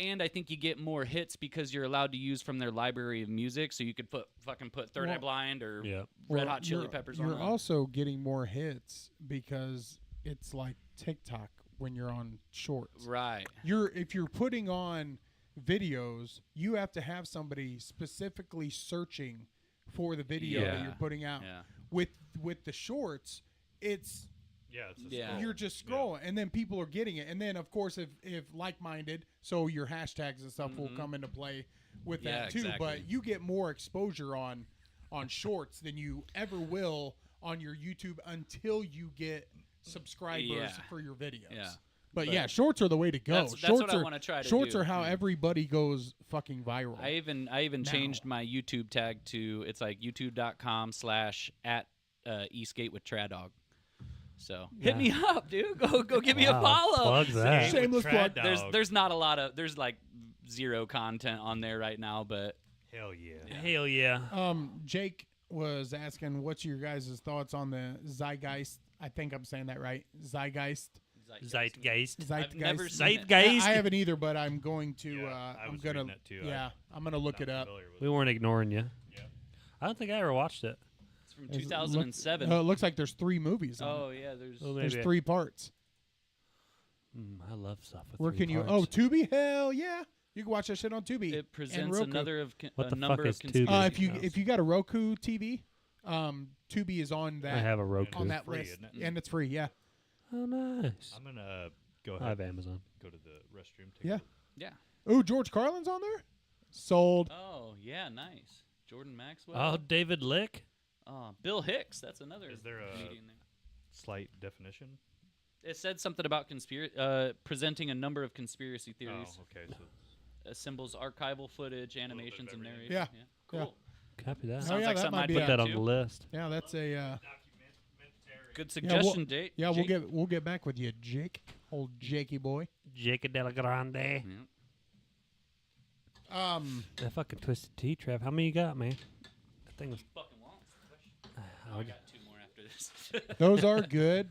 And I think you get more hits because you're allowed to use from their library of music, so you could put Third Eye Well, Blind or Yeah. Red Well, Hot Chili you're- Peppers You're on. also getting more hits because it's like TikTok when you're on shorts. Right. If you're putting on videos, you have to have somebody specifically searching for the video that Yeah. you're putting out. Yeah. With the shorts, it's Yeah, it's a Yeah. scroll. you're just scrolling, and then people are getting it. And then of course, if like-minded, so your hashtags and stuff will come into play with Yeah, that too. exactly. But you get more exposure on shorts than you ever will on your YouTube until you get subscribers for your videos. Yeah. But yeah, shorts are the way to go. That's shorts what I want to try to Shorts do. are how Yeah. everybody goes fucking viral. I even changed my YouTube tag to it's like youtube.com/@Eastgate with Tradog. So hit me up, dude. Go give me a follow. Plug that. Shameless plug. There's not a lot of there's zero content on there right now, but Hell yeah. Hell yeah. Jake was asking, what's your guys' thoughts on the Zeitgeist? I think I'm saying that right. Zeitgeist. Zeitgeist. I've never Zeitgeist. seen it. Zeitgeist. I haven't either, but I'm going to. Yeah, I I'm was gonna. reading that too. Yeah, I'm gonna look it up. We weren't ignoring you. Yeah. I don't think I ever watched it. It's from 2007. It looks like there's 3 movies. On Oh it. yeah, there's Oh, There's maybe 3 parts. I love stuff with Where 3 can you? parts. Oh, Tubi. Hell yeah, you can watch that shit on Tubi. it and presents Roku. another of What a the number fuck of is Tubi? conspiracy. If you got a Roku TV, Tubi is on that. I have a Roku. on that Free, list, isn't it? and it's free. Yeah. Oh, nice. I'm gonna go I ahead. have Amazon. Go to the restroom. Take Yeah. Yeah. Ooh, George Carlin's on there. Sold. Oh yeah, nice. Jordan Maxwell. Oh, David Lick. Bill Hicks. That's another. Is there a- comedian there. Slight definition. It said something about presenting a number of conspiracy theories. Oh, okay. So Assembles archival footage, animations, and everything. narration. Yeah. Copy that. Sounds yeah, like that something might I'd be put a- Put that on too. the list. Yeah, that's a. Good suggestion, Jake. Yeah, Jake. we'll get back with you, Jake, old Jakey boy. Jacob Della Grande. Yeah. That fucking Twisted Tea, Trev. How many you got, man? That thing was. Fucking long. I got 2 more after this. Those are good.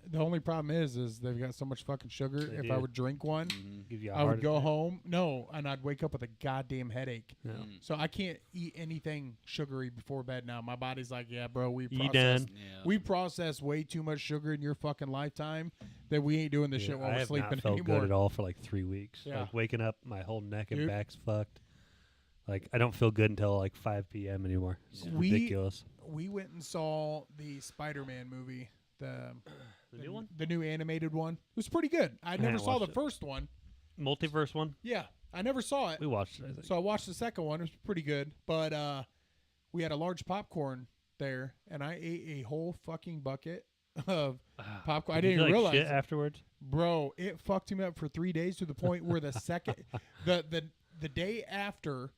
The only problem is they've got so much fucking sugar. They If I do. would drink one, Give you a I heart would go attack. home. No, and I'd wake up with a goddamn headache. Yeah. So I can't eat anything sugary before bed now. My body's like, yeah, bro, You done? Yeah. we processed way too much sugar in your fucking lifetime that we ain't doing this Yeah, shit while I we're have sleeping not felt anymore. good at all for like 3 weeks. Yeah. Like waking up, my whole neck and Dude. back's fucked. Like I don't feel good until like 5 p.m. anymore. It's We- ridiculous. We went and saw the Spider-Man movie, the new one? the new animated one. It was pretty good. I never haven't saw the watched it. first one. Multiverse one. Yeah, I never saw it. We watched it. I think. So I watched the second one. It was pretty good. But we had a large popcorn there, and I ate a whole fucking bucket of popcorn. I Did you didn't feel even like realize shit it. afterwards. Bro, it fucked me up for 3 days to the point where the second, the day after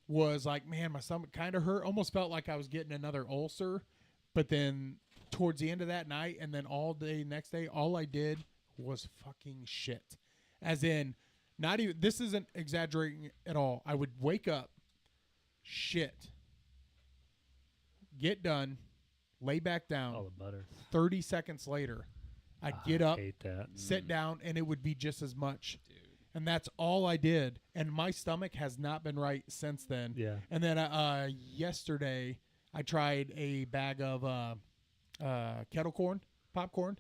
was like, man, my stomach kind of hurt. Almost felt like I was getting another ulcer. But then towards the end of that night and then all day next day, all I did was fucking shit. As in, not even, this isn't exaggerating at all. I would wake up, shit, get done, lay back down. All the butter. 30 seconds later, I'd get up, Hate that. sit down, and it would be just as much. And that's all I did. And my stomach has not been right since then. Yeah. And then yesterday, I tried a bag of kettle corn, popcorn,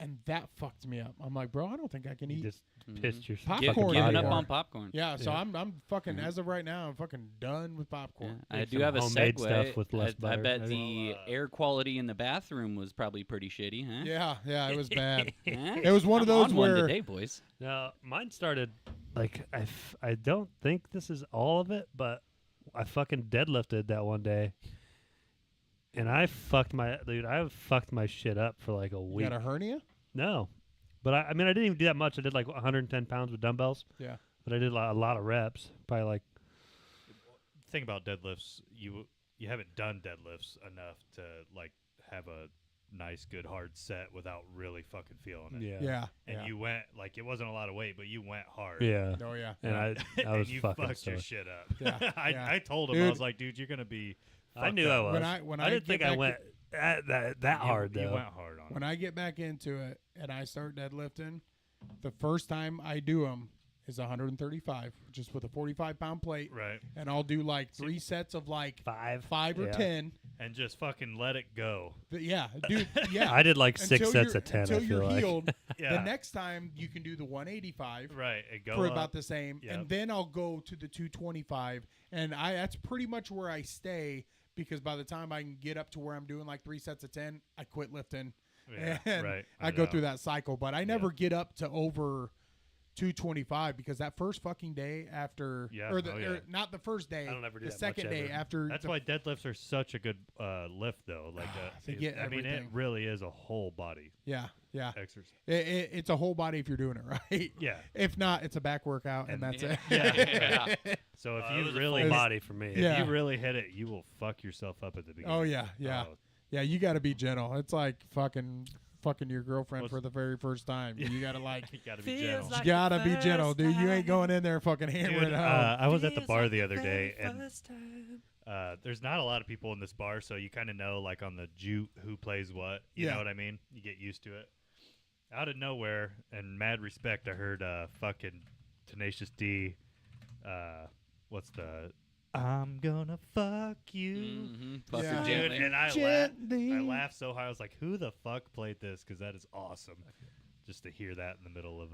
and that fucked me up. I'm like, bro, I don't think I can You eat. just pissed your Popcorn Give, fucking giving body up out. on popcorn. Yeah, so Yeah. I'm fucking, as of right now, I'm fucking done with popcorn. I Make do some have a homemade segue. stuff with less I butter, bet maybe. the air quality in the bathroom was probably pretty shitty, huh? Yeah, it was bad. Huh? It was one of I'm those on where one today, boys. Now, mine started like I don't think this is all of it, but I fucking deadlifted that one day, and I fucked my shit up for like a you week. got a hernia? No, but I mean I didn't even do that much. I did like 110 pounds with dumbbells, Yeah. but I did a lot of reps. Probably like thing about deadlifts, you haven't done deadlifts enough to like have a nice, good, hard set without really fucking feeling it. Yeah. And you went like it wasn't a lot of weight, but you went hard. yeah, Oh, yeah. and I and was you fucking fucked your sore. shit up. Yeah, yeah. I told him Dude. I was like, dude, you're gonna be. I fucked knew I up. was. When I didn't get think I back went that hard You though. went hard on it. When I get back into it and I start deadlifting, the first time I do them is 135, just with a 45-pound plate. Right. And I'll do like 3 sets of like five or Yeah. 10. And just fucking let it go. Yeah, dude. Yeah. I did like 6 Until sets you're- of 10. Until I feel you're like. healed. Yeah. The next time you can do the 185 Right. And go for up. about the same, Yep. and then I'll go to the 225, and that's pretty much where I stay because by the time I can get up to where I'm doing like 3 sets of 10, I quit lifting. Yeah, And right. I go know. through that cycle, but I never get up to over S2-22 because that first fucking day after, Yeah, or, the, oh, yeah. or not the first day, I don't ever do the that second much day ever. after. That's the, why deadlifts are such a good lift, though. Like, They get I mean, it everything. really is a whole body Yeah, yeah. exercise. It's a whole body if you're doing it right. Yeah. If not, it's a back workout, and that's it. Yeah. So if It you was a really full body for me. if Yeah. you really hit it, you will fuck yourself up at the beginning. Oh yeah, yeah, Oh, yeah. You got to be gentle. It's like fucking your girlfriend What's- for the very first time. You got to like. you gotta be gentle. You gotta be gentle, dude. You ain't going in there fucking hammering Dude, it home. I was at the bar the other day, and there's not a lot of people in this bar, so you kind of know, like, on the jute who plays what. You Yeah. know what I mean? You get used to it. Out of nowhere, and mad respect, I heard fucking Tenacious D. What's the? I'm gonna fuck you. Mm-hmm. Fuck Yeah. her Dude, gently. and I Gently. laughed so hard. I was like, "Who the fuck played this?" Because that is awesome, just to hear that in the middle of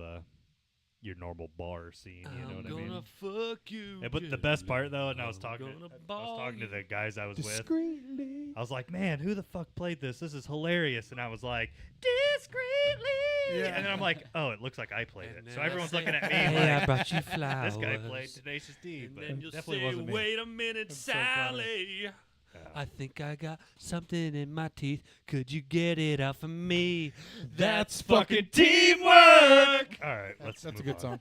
your normal bar scene. You know what I mean? Fuck you. But the best part, though, and I was I'm talking, gonna I was ball talking to you. the guys I was with. Discreetly. I was like, "Man, who the fuck played this? This is hilarious!" And I was like, "Discreetly." Yeah. And then I'm like, "Oh, it looks like I played it." And So then everyone's I looking at me Hey, I like, brought you flowers. "This guy played Tenacious D," And but then you'll definitely say, wasn't me. wait a minute, That's so funny. Sally. I think I got something in my teeth. Could you get it out for me? That's fucking fucking teamwork. All right, let's. That's a move good on. song.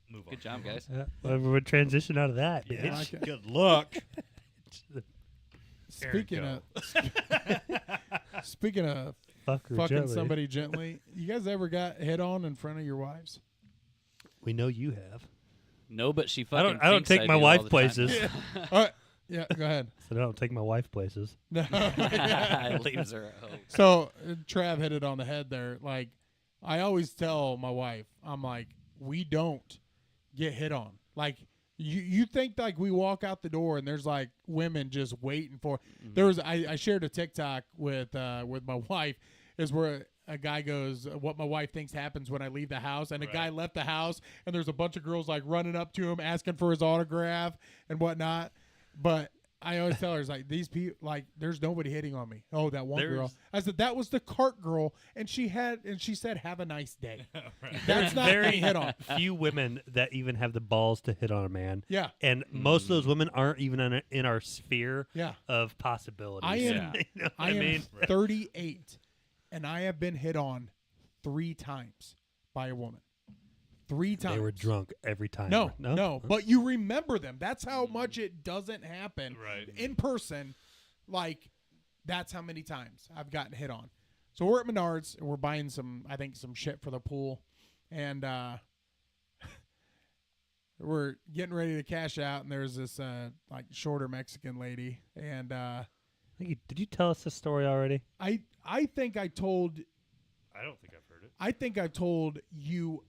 Move on. Good job, guys. Well, we'll transition out of that. Yeah. bitch. like it. Good luck. Speaking go. of speaking of Fuck her fucking gently. somebody gently, you guys ever got hit on in front of your wives? We know you have. No, but she I fucking don't thinks take I my do wife all the time. places. Yeah, go ahead. So I don't take my wife places. No. Leaves her at home. So Trav hit it on the head there. Like, I always tell my wife, I'm like, we don't get hit on. Like, you think like we walk out the door and there's like women just waiting for. There was I shared a TikTok with my wife, is where a guy goes, what my wife thinks happens when I leave the house, and a guy left the house and there's a bunch of girls like running up to him asking for his autograph and whatnot. But I always tell her, it's like, these people, like, there's nobody hitting on me. Oh, that one girl. There's- I said, that was the cart girl, and she said, have a nice day. That's not Very being hit on. few women that even have the balls to hit on a man. Yeah. And most of those women aren't even in our sphere Yeah. of possibilities. I am, You know what I am mean? 38, and I have been hit on 3 times by a woman. 3 times. They were drunk every time. No, no, no, but you remember them. That's how much it doesn't happen Right. in person. Like, that's how many times I've gotten hit on. So we're at Menards and we're buying some shit for the pool, and we're getting ready to cash out. And there's this like shorter Mexican lady, and Did you tell us this story already? I think I told I don't think I've heard it. you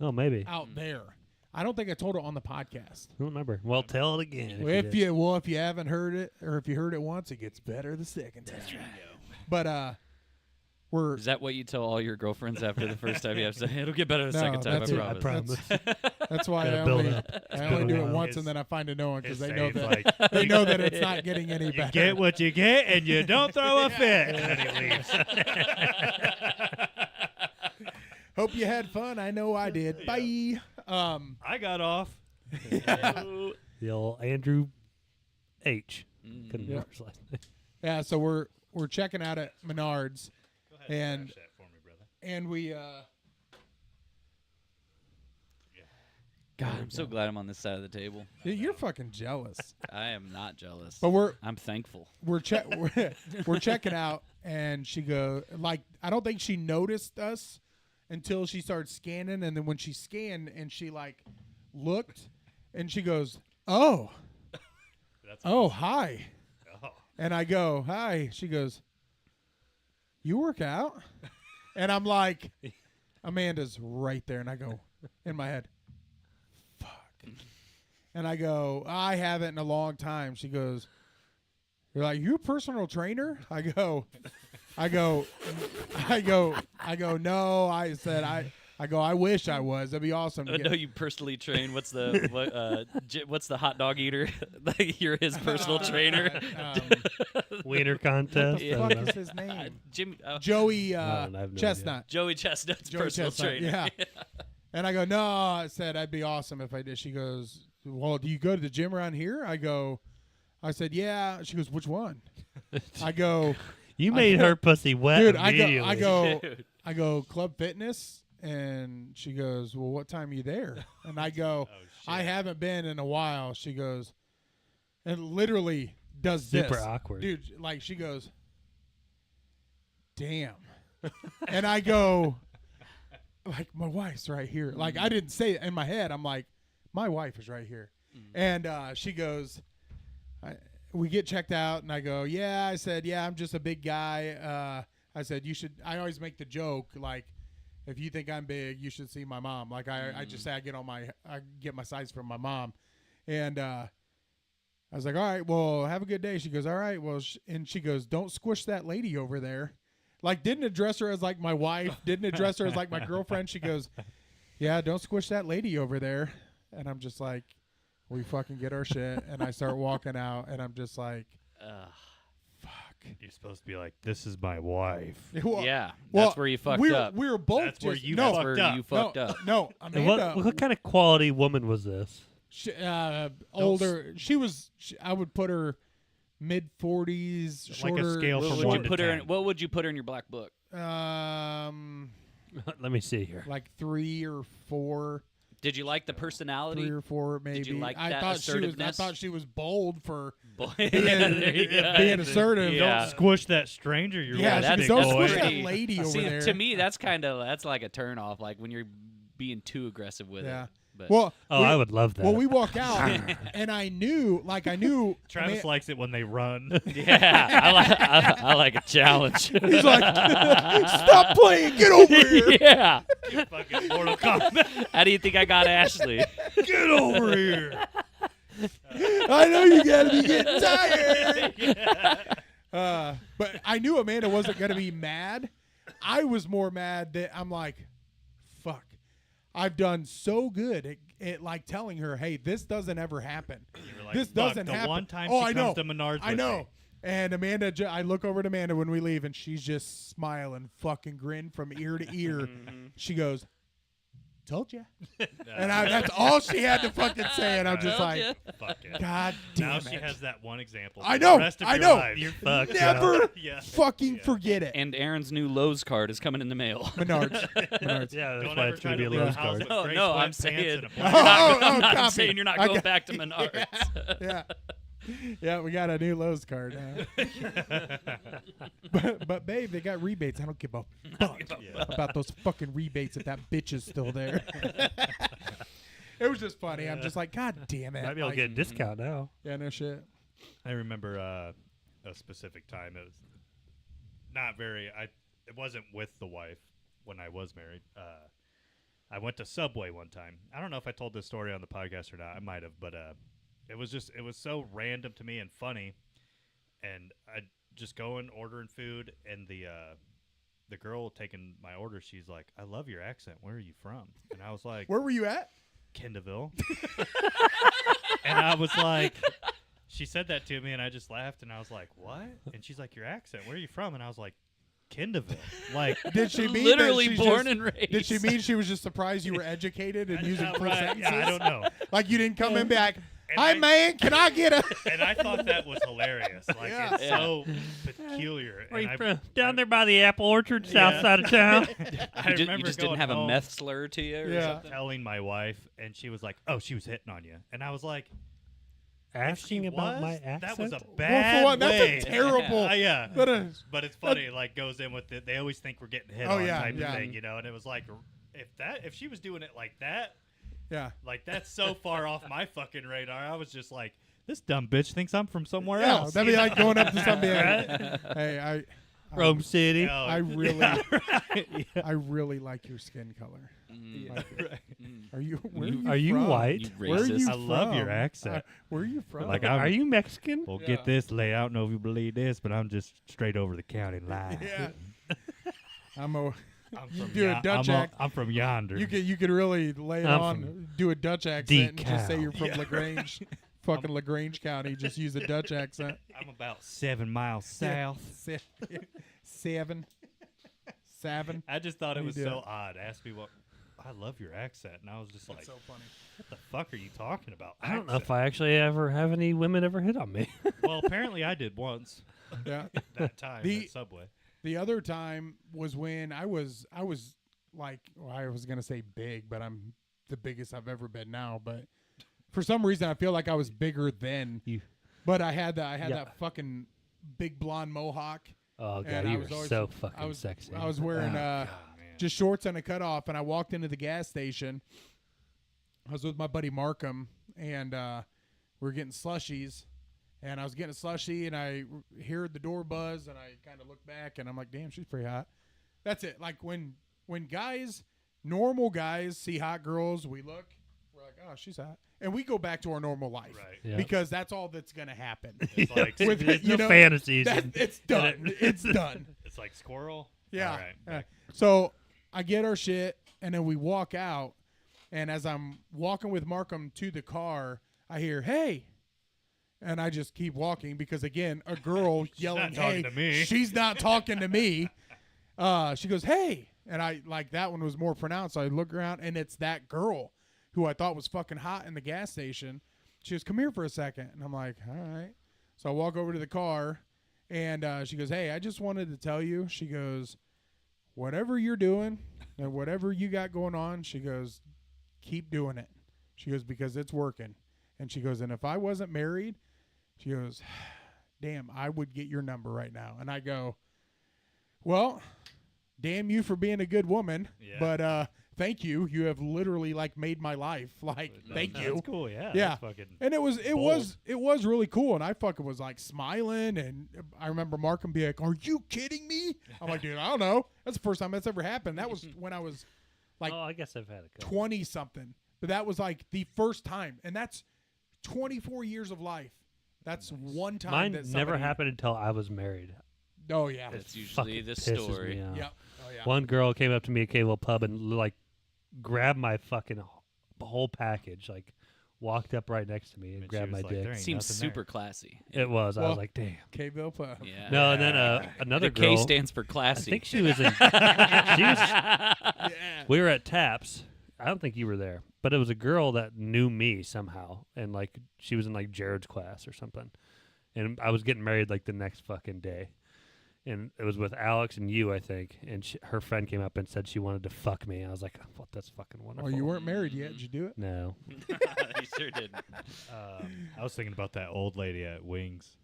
Oh, maybe. out there. I don't think I told it on the podcast. I don't remember. Well, tell it again. If you haven't heard it, or if you heard it once, it gets better the second time. But we're Is that what you tell all your girlfriends after the first time you have sex? It'll get better the No, second time, that's I it. I promise. promise. that's why Gotta I build only up. I only do it building once up. and then I find a new one because It's they know saying, that like, they know that it's not getting any you better. get what you get, and you don't throw a fit. And then he leaves. Hope you had fun. I know I did. Bye. I got off. The old Andrew H. Couldn't Yep. remember his last name. Yeah. So we're checking out at Menards, Go ahead And- flash that for me, brother. and we God, I'm so glad I'm on this side of the table. you're fucking jealous. I am not jealous. But I'm thankful. we're checking out, and she go like, I don't think she noticed us until she started scanning, and then when she scanned and she like looked, and she goes, oh, That's hi, oh. and I go, hi. She goes, you work out, and I'm like, Amanda's right there, and I go in my head, fuck, and I go, I haven't in a long time. She goes, you're like, you a personal trainer? I go, no. I said, I wish I was. That'd be awesome. To I get. know you personally train. What's the what's the hot dog eater? Like, you're his personal trainer. Wiener contest. The I fuck don't know. is his name? Jimmy Joey I have no Chestnut. Joey Chestnut's Joey personal Chestnut, trainer. yeah. And I go, no. I said, that'd be awesome if I did. She goes, well, do you go to the gym around here? I said, yeah. She goes, which one? I go, You made her pussy wet. dude, immediately. I go Club Fitness. And she goes, well, what time are you there? And I go, I haven't been in a while. She goes, and literally does Super this. awkward. Dude, like she goes, damn. And I go, like, my wife's right here. Like, I didn't say it in my head. I'm like, my wife is right here. And she goes, we get checked out. And I go, yeah. I said, yeah, I'm just a big guy. I said, I always make the joke, like, if you think I'm big, you should see my mom. Like, I just say I get my size from my mom. And I was like, all right, well, have a good day. She goes, all right. Well, and she goes, don't squish that lady over there. Like, didn't address her as like my wife, didn't address her as like my girlfriend. She goes, yeah, don't squish that lady over there. And I'm just like, we fucking get our shit. And I start walking out, and I'm just like, fuck. You're supposed to be like, this is my wife. Well, Yeah, well, that's where you fucked up. We were both That's where just, you no, That's where you fucked up. No, And Amanda. what kind of quality woman was this? Older. I would put her mid-40s, Like a shorter. scale What from would 1 you to put her in? 10. What would you put her in your black book? Let me see here. Like 3 or 4. Did you like the personality? 3 or 4, maybe. Did you like I that thought assertiveness? I thought she was bold for Boy, being, there you go. being assertive. Yeah. Don't squish that stranger. You're Yeah, with, she that's goes, big don't boy. squish that pretty- lady over See, there. to me, that's like a turn off. Like when you're being too aggressive with Yeah. it. But Well, Oh, I would love that. well, we walk out, and I knew. Travis likes it when they run. yeah, I like a challenge. He's like, stop playing, get over here. yeah. Fucking Mortal Kombat. How do you think I got Ashley? Get over here. I know you gotta be getting tired. But I knew Amanda wasn't gonna be mad. I was more mad that I'm like, fuck. I've done so good at like telling her, hey, this doesn't ever happen. You were like, This "Look, doesn't the happen. one time Oh, she I comes know. to Menards I with know. me." And Amanda, I look over at Amanda when we leave, and she's just smiling, fucking grin from ear to ear. She goes, told you. And that's all she had to fucking say. And I'm just Told like, ya. Fuck it. God damn Now it. she has that one example. I for know, The rest of I your know. life. You're fucked. Never Yeah. fucking Yeah. forget it. And Aaron's new Lowe's card is coming in the mail. Menards. Menards. Yeah, that's Don't why ever it's try going to to be a leave Lowe's the house card. with No, gray no, I'm sweatpants saying and a Oh, black- I'm not copy. saying you're not I going got- back to Menards. Yeah. Yeah, we got a new Lowe's card now. but babe, they got rebates. I don't give a fuck about those fucking rebates if that bitch is still there. It was just funny. I'm just like, God damn it. Might be able to Like, get a discount now. yeah, no shit. I remember a specific time. It was not very. It wasn't with the wife when I was married. I went to Subway one time. I don't know if I told this story on the podcast or not. I might have, but it was so random to me and funny. And I just going ordering food, and the girl taking my order, she's like, "I love your accent. Where are you from?" And I was like, Where were you at? Kendallville. And I was like, she said that to me, and I just laughed, and I was like, what? And she's like, your accent, where are you from? And I was like, Kendallville. Like, Did she mean Literally that she's born just, and raised. Did she mean she was just surprised you were educated and using full right, sentences? yeah, I don't know. Like you didn't come in back. And Hi, I- man. Can I get a? And I thought that was hilarious. Like, Yeah. it's so peculiar. Where And you I- from? Down there by the apple orchard, south Yeah. side of town. I You remember just going didn't have home a meth slur to you or Yeah. something? telling my wife, and she was like, oh, she was hitting on you. And I was like, Asking if she about was, my accent? that was a Well, bad for one, that's way. a terrible. Yeah. But But it's funny, like goes in with it. They always think we're getting hit Oh, on yeah, type yeah. of thing, you know. And it was like, if she was doing it like that, yeah. like that's so far off my fucking radar. I was just like, this dumb bitch thinks I'm from somewhere Yeah, else. that'd be like going up to somebody. Hey, Rome City. Oh, I really, yeah, right, yeah. I really like your skin color. Mm. Like it. Are you? Where You- are Are you from? white? You Where are racist. you I love your from? accent. Where are you from? Like, Are you Mexican? Well, Yeah. get this, Lay. I don't know if you believe this, but I'm just straight over the county line. yeah. I'm a. I'm You from do a Dutch act. I'm from yonder. You could really lay it I'm on, do a Dutch accent, and just say DeKalb. you're from Lagrange, fucking Lagrange County. Just use a Dutch accent. I'm about 7 miles south. Seven. I just thought it You was do so it. odd. Ask me what. I love your accent. And I was just like, That's so funny. what the fuck are you talking about? I don't know if I actually ever have any women ever hit on me. Well, apparently I did once. Yeah. That time at Subway. The other time was when I was like, well, I was gonna say big, but I'm the biggest I've ever been now. But for some reason, I feel like I was bigger then. But I had that fucking big blonde mohawk. Oh god, and you were so fucking sexy. I was wearing just shorts and a cutoff, and I walked into the gas station. I was with my buddy Markham, and we were getting slushies. And I was getting a slushie, and I heard the door buzz, and I kind of looked back, and I'm like, damn, she's pretty hot. That's it. Like, when guys, normal guys, see hot girls, we're like, oh, she's hot. And we go back to our normal life. Right. Yeah. Because that's all that's going to happen. It's like It's no fantasies. It's done. It's done. it's like squirrel. Yeah. All right. Yeah. So I get our shit, and then we walk out, and as I'm walking with Markham to the car, I hear, hey. And I just keep walking because, again, a girl yelling, hey, to me. she's not talking to me. She goes, hey. And I, like, that one was more pronounced. So I look around, and it's that girl who I thought was fucking hot in the gas station. She goes, come here for a second. And I'm like, all right. So I walk over to the car, and she goes, hey, I just wanted to tell you. She goes, whatever you're doing and whatever you got going on, she goes, keep doing it. She goes, because it's working. And she goes, and if I wasn't married, she goes, damn, I would get your number right now. And I go, well, damn you for being a good woman. Yeah. But thank you. You have literally, like, made my life. Like, thank you. That's cool. Yeah. Yeah. That's fucking And it was bold. really cool. And I fucking was, like, smiling. And I remember Markham being like, are you kidding me? I'm like, dude, I don't know. That's the first time that's ever happened. That was when I was, like, I guess I've had a couple. 20-something. But that was, like, the first time. And that's 24 years of life. That's one time. Mine that never somebody- happened until I was married. Oh yeah. That's usually Fucking the pisses story. me off. Yep. Oh yeah. One girl came up to me at Cable Pub and like grabbed my fucking whole package, like walked up right next to me and And she grabbed my was like, dick. "There ain't Seems nothing there." super classy. It was. I Well, was like, damn. K-Bill Pub. Yeah. No, and then another the girl. K stands for I classy. think she was in. Yeah. We were at Taps. I don't think you were there, but it was a girl that knew me somehow, and like she was in like Jared's class or something. And I was getting married like the next fucking day, and it was with Alex and you, I think. And her friend came up and said she wanted to fuck me. I was like, well, that's fucking Oh, wonderful. you weren't married yet. Did you do it? No. He sure did. I was thinking about that old lady at Wings.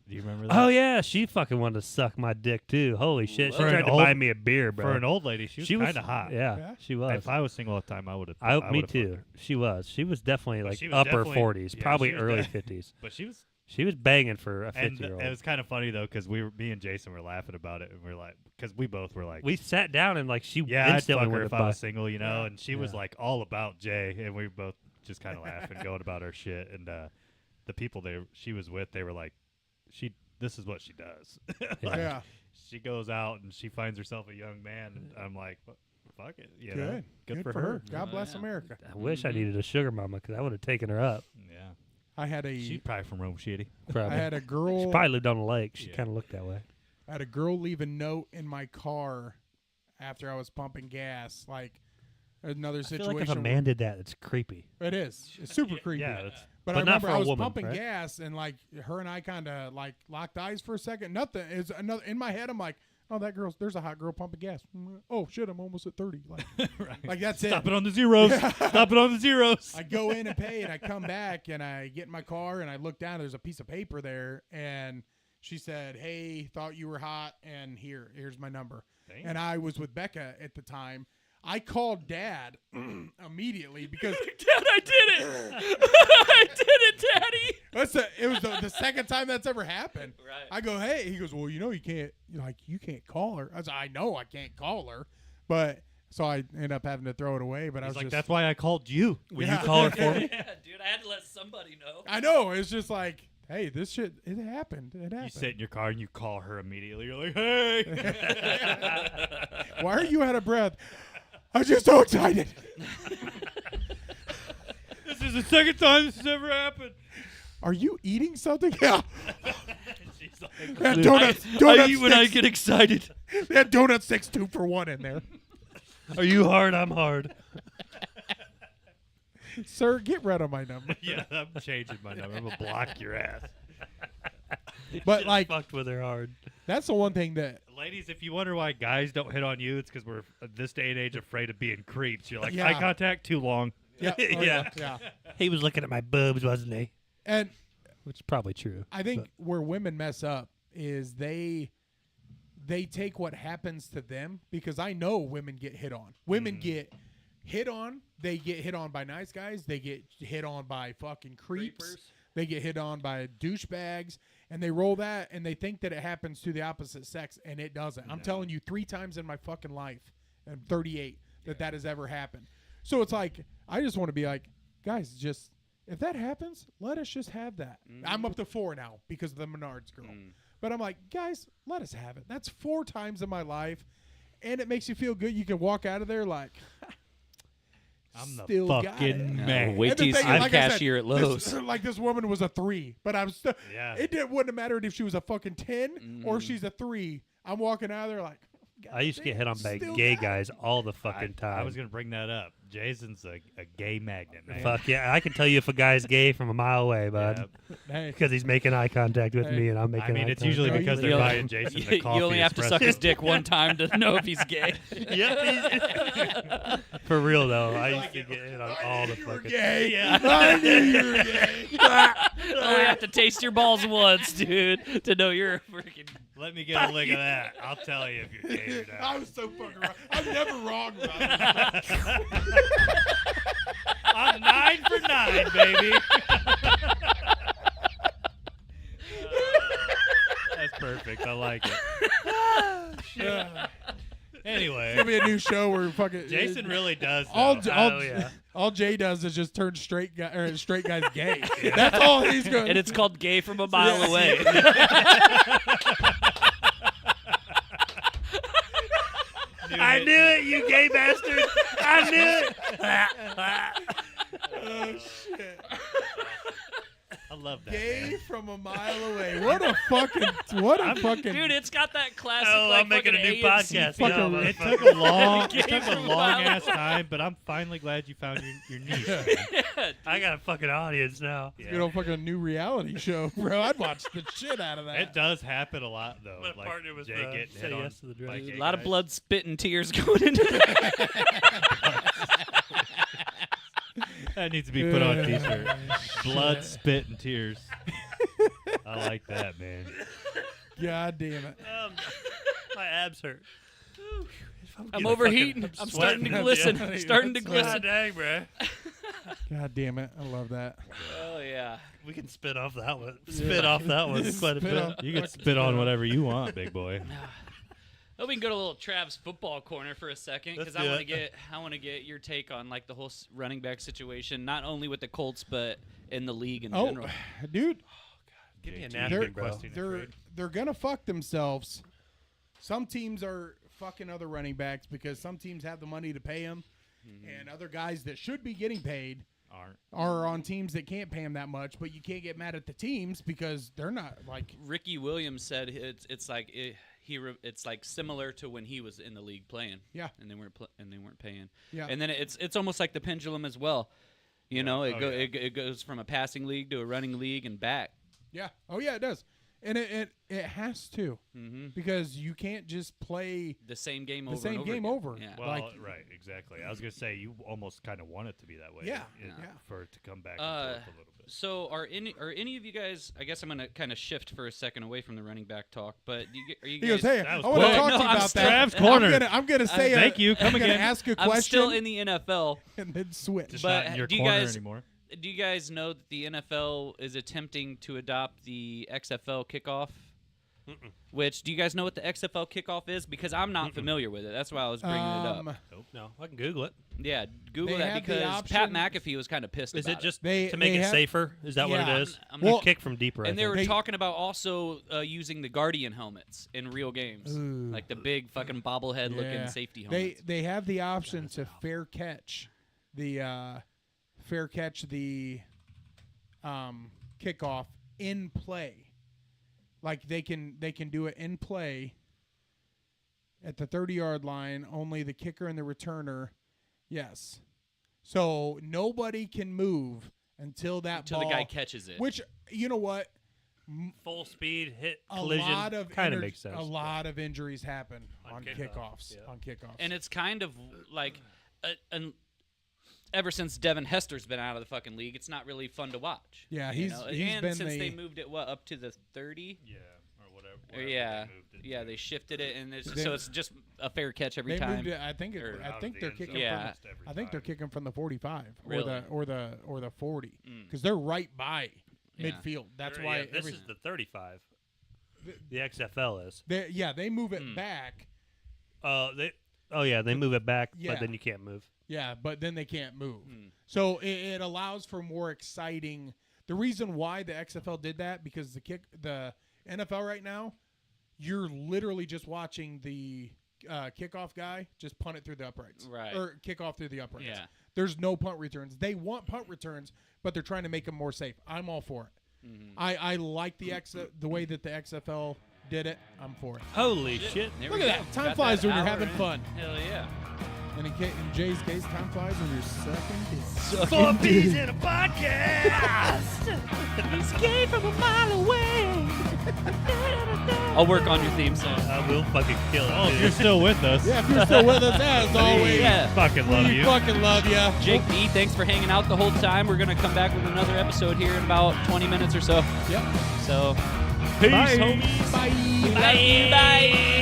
Do you remember that? Oh yeah, she fucking wanted to suck my dick too. Holy shit! She For tried an to old- buy me a beer, bro. For an old lady, she was kind of hot. Yeah, Yeah? she was. If I was single at the time, I would have. Me too. She was. She was definitely But like she was upper definitely- 40s, yeah, probably she was early de- 50s. But she was, She was banging for a and 50-year-old. it was kind of funny though, because me and Jason were laughing about it, and we are like, because we both were like, We sat down and like she yeah, I'd instantly fuck her wanted if to I buy. was single, you know. Yeah. And she was Yeah. like all about Jay, and we were both just kind of laughing, going about our shit. And the people she was with, they were like, this is what she does. Like, Yeah. she goes out and she finds herself a young man, and I'm like, fuck it, you know, Good. good for her. God Oh, bless yeah. America. I wish I needed a sugar mama because I would have taken her up. Yeah, I had she's probably from Rome Shitty. Probably. I had a She girl. probably lived on a lake. She Yeah. kind of looked that way. I had a girl leave a note in my car after I was pumping gas. Like another I situation. feel like if a man did that, it's creepy. It is. It's super creepy. Yeah, that's But But I not remember for a I was woman, pumping right? gas, and like her and I kind of like locked eyes for a second. Nothing is another in my head. I'm like, oh, there's a hot girl pumping gas. Oh shit, I'm almost at 30. Like, like that's stop it. it on the zeros. Stop it on the zeros. I go in and pay, and I come back, and I get in my car, and I look down. There's a piece of paper there, and she said, "Hey, thought you were hot, and here's my number." Damn. And I was with Becca at the time. I called Dad immediately because Dad, I did it. I did it, Daddy. it was the second time that's ever happened. Right. I go, hey. He goes, well, you can't call her. I was, I know I can't call her, but so I end up having to throw it away. But I He's was like, just, that's why I called you. Will Yeah. you call her for me? Yeah, dude, I had to let somebody know. I know. It's just like, hey, this shit, it happened. It happened. You sit in your car and you call her immediately. You're like, hey. Why are you out of breath? I'm just so excited. This is the second time this has ever happened. Are you eating something? Yeah. She's like, That donut I eat when I sticks. get excited. That donut sticks 2 for $1 in there. Are you hard? I'm hard. Sir, get rid of my number. Yeah, I'm changing my number. I'm gonna block your ass. But like, Fucked with her hard. that's the one thing that Ladies, if you wonder why guys don't hit on you, it's because we're this day and age afraid of being creeps. You're like, Yeah. eye contact too long. yeah, yeah. He was looking at my boobs, wasn't he? And Which is probably true. I think where women mess up is they take what happens to them, because I know women get hit on. Women get hit on. They get hit on by nice guys. They get hit on by fucking creeps. They get hit on by douchebags, and they roll that, and they think that it happens to the opposite sex, and it doesn't. I'm telling you, 3 times in my fucking life, I'm 38, that has ever happened. So it's like, I just want to be like, guys, just, if that happens, let us just have that. I'm up to 4 now because of the Menards girl. But I'm like, guys, let us have it. That's 4 times in my life, and it makes you feel good. You can walk out of there like, I'm the still got fucking it. man. Wait And the till you see thing is, the like I said, cashier at Lowe's. this woman was a 3, but I'm still. Yeah. Wouldn't have mattered if she was a fucking 10 or if she's a 3. I'm walking out of there like. I used to get hit on by Still gay got it. guys all the fucking time. I was gonna bring that up. Jason's a gay magnet, man. Fuck yeah. I can tell you if a guy's gay from a mile away, bud. Yeah. Hey, Because he's making eye contact with Hey. me and I'm making I mean, eye it's usually contact. because they're You'll- buying Jason the coffee. You only have to suck espresso. his dick one time to know if he's gay. Yep. For real, though. I used to get hit on all the fucking gay. Yeah. I knew you were gay. Only have to taste your balls once, dude, to know you're a freaking. Let me get a lick of that. I'll tell you if you're gay or I not. was so fucking wrong. I'm never wrong about it. I'm 9 for 9, baby. That's perfect. I like it. Yeah. Anyway, It's gonna be a new show where fucking Jason really does. all, though. all, yeah. all Jay does is just turn straight guys gay. That's all he's going. And it's called gay from a mile away. I knew it, you gay bastard. I knew it. Oh shit! I love that. Gay man. from a mile away. What a fucking Dude, it's got that classic. Oh, like, I'm making a fucking new AMC podcast. fucking- No, It motherfucker. took a long, Gay it took a from a long mile ass away. time, but I'm finally glad you found your niche. man. I got a fucking audience now. good old fucking new reality show, bro. I'd watch the shit out of that. It does happen a lot though. My like partner was Jay getting Say hit on Yes to the Drug. by Dude, gay A lot of guys. blood, spit, and tears going into that. That needs to be put on a t-shirt. Blood, spit, and tears. I like that, man. God damn it. My abs hurt. I'm overheating. I'm starting to sweating. glisten. Yeah. Starting to God glisten. dang, bro. God damn it. I love that. Oh yeah. We can spit off that one. Spit off that one quite a Spit bit. off. You can spit on whatever you want, big boy. Oh, we can go to a little Trav's football corner for a second because Let's I do want to get your take on like the whole running back situation, not only with the Colts but in the league in general. Dude, Give me a JT napkin, bro. requesting a trade. they're gonna fuck themselves. Some teams are fucking other running backs because some teams have the money to pay them, and other guys that should be getting paid Aren't. are on teams that can't pay them that much. But you can't get mad at the teams because they're not like. Ricky Williams said it's like it's like similar to when he was in the league playing. Yeah. and they weren't paying. Yeah. And then it's almost like the pendulum as well. You know, Oh, yeah. it goes from a passing league to a running league and back. Yeah. Oh yeah, it does, and it has to Mm-hmm. because you can't just play The same game the over. same and over game again. over. Yeah. Well, Like- right, exactly. I was gonna say you almost kind of want it to be that way. Yeah, it- yeah. For it to come back Uh, and forth a little bit. So are any of you guys? I guess I'm gonna kind of shift for a second away from the running back talk. But are you He guys? goes, "Hey, That I was want to quick. talk No, to you I'm about still- that." Trav's corner. I'm gonna say, Thank you. Come I'm gonna again. ask a I'm question still in the NFL. and then switch. Just but not in your do you corner guys- anymore. Do you guys know that the NFL is attempting to adopt the XFL kickoff? Which do you guys know what the XFL kickoff is? Because I'm not familiar with it. That's why I was bringing it up. No, I can Google it. Yeah, Google they that have the because Pat option- McAfee was kind of pissed Is about it just They- to make they it have- safer? Is that what Yeah. it is? I'm Well- You kick from deeper. I And they were think. talking about also using the Guardian helmets in real games, Ooh. like the big fucking bobblehead looking safety They helmets. they have the option to fair catch the kickoff in play. Like they can do it in play, at the 30-yard line, only the kicker and the returner. Yes. So nobody can move until Until ball, the guy catches it. Which, you know what? Full speed hit A collision lot of kind of makes sense. A lot of injuries happen on kickoffs. kickoffs. On kickoffs. And it's kind of like, ever since Devin Hester's been out of the fucking league, it's not really fun to watch. Yeah, you he's know? been and since they moved it up to the 30. Yeah, or whatever. Yeah, they moved it yeah, to. they shifted it, and They- so it's just a fair catch every they time. moved it. I think Or I out think of they're the end kicking. zone Yeah. From, almost every I think they're time. kicking from the 45 Really? or the 40 Mm. because they're right by Yeah. midfield. That's Yeah, why this is the 35. The XFL is. they move it back. They move it back, Yeah. but then you can't move. Yeah, but then they can't move. Mm. So it allows for more exciting. The reason why the XFL did that because the NFL right now, you're literally just watching the kickoff guy just punt it through the uprights, Right. Or kick off through the uprights. Yeah. There's no punt returns. They want punt returns, but they're trying to make them more safe. I'm all for it. Mhm. I like the way that the XFL did it. I'm for it. Holy shit. There Look we at go. that. Time Got flies that when you're hour having in. fun. Hell yeah. And in Jay's case, time flies when you're sucking dick. 4 P's in a podcast. Escape from a mile away. I'll work on your theme song. I will fucking kill it. Oh, if dude. you're still with us. Yeah, if you're still with us, as always, Yeah. Fucking love we you. fucking love you. Jake D, thanks for hanging out the whole time. We're going to come back with another episode here in about 20 minutes or so. Yep. So, Peace, Bye. homies. Bye. bye.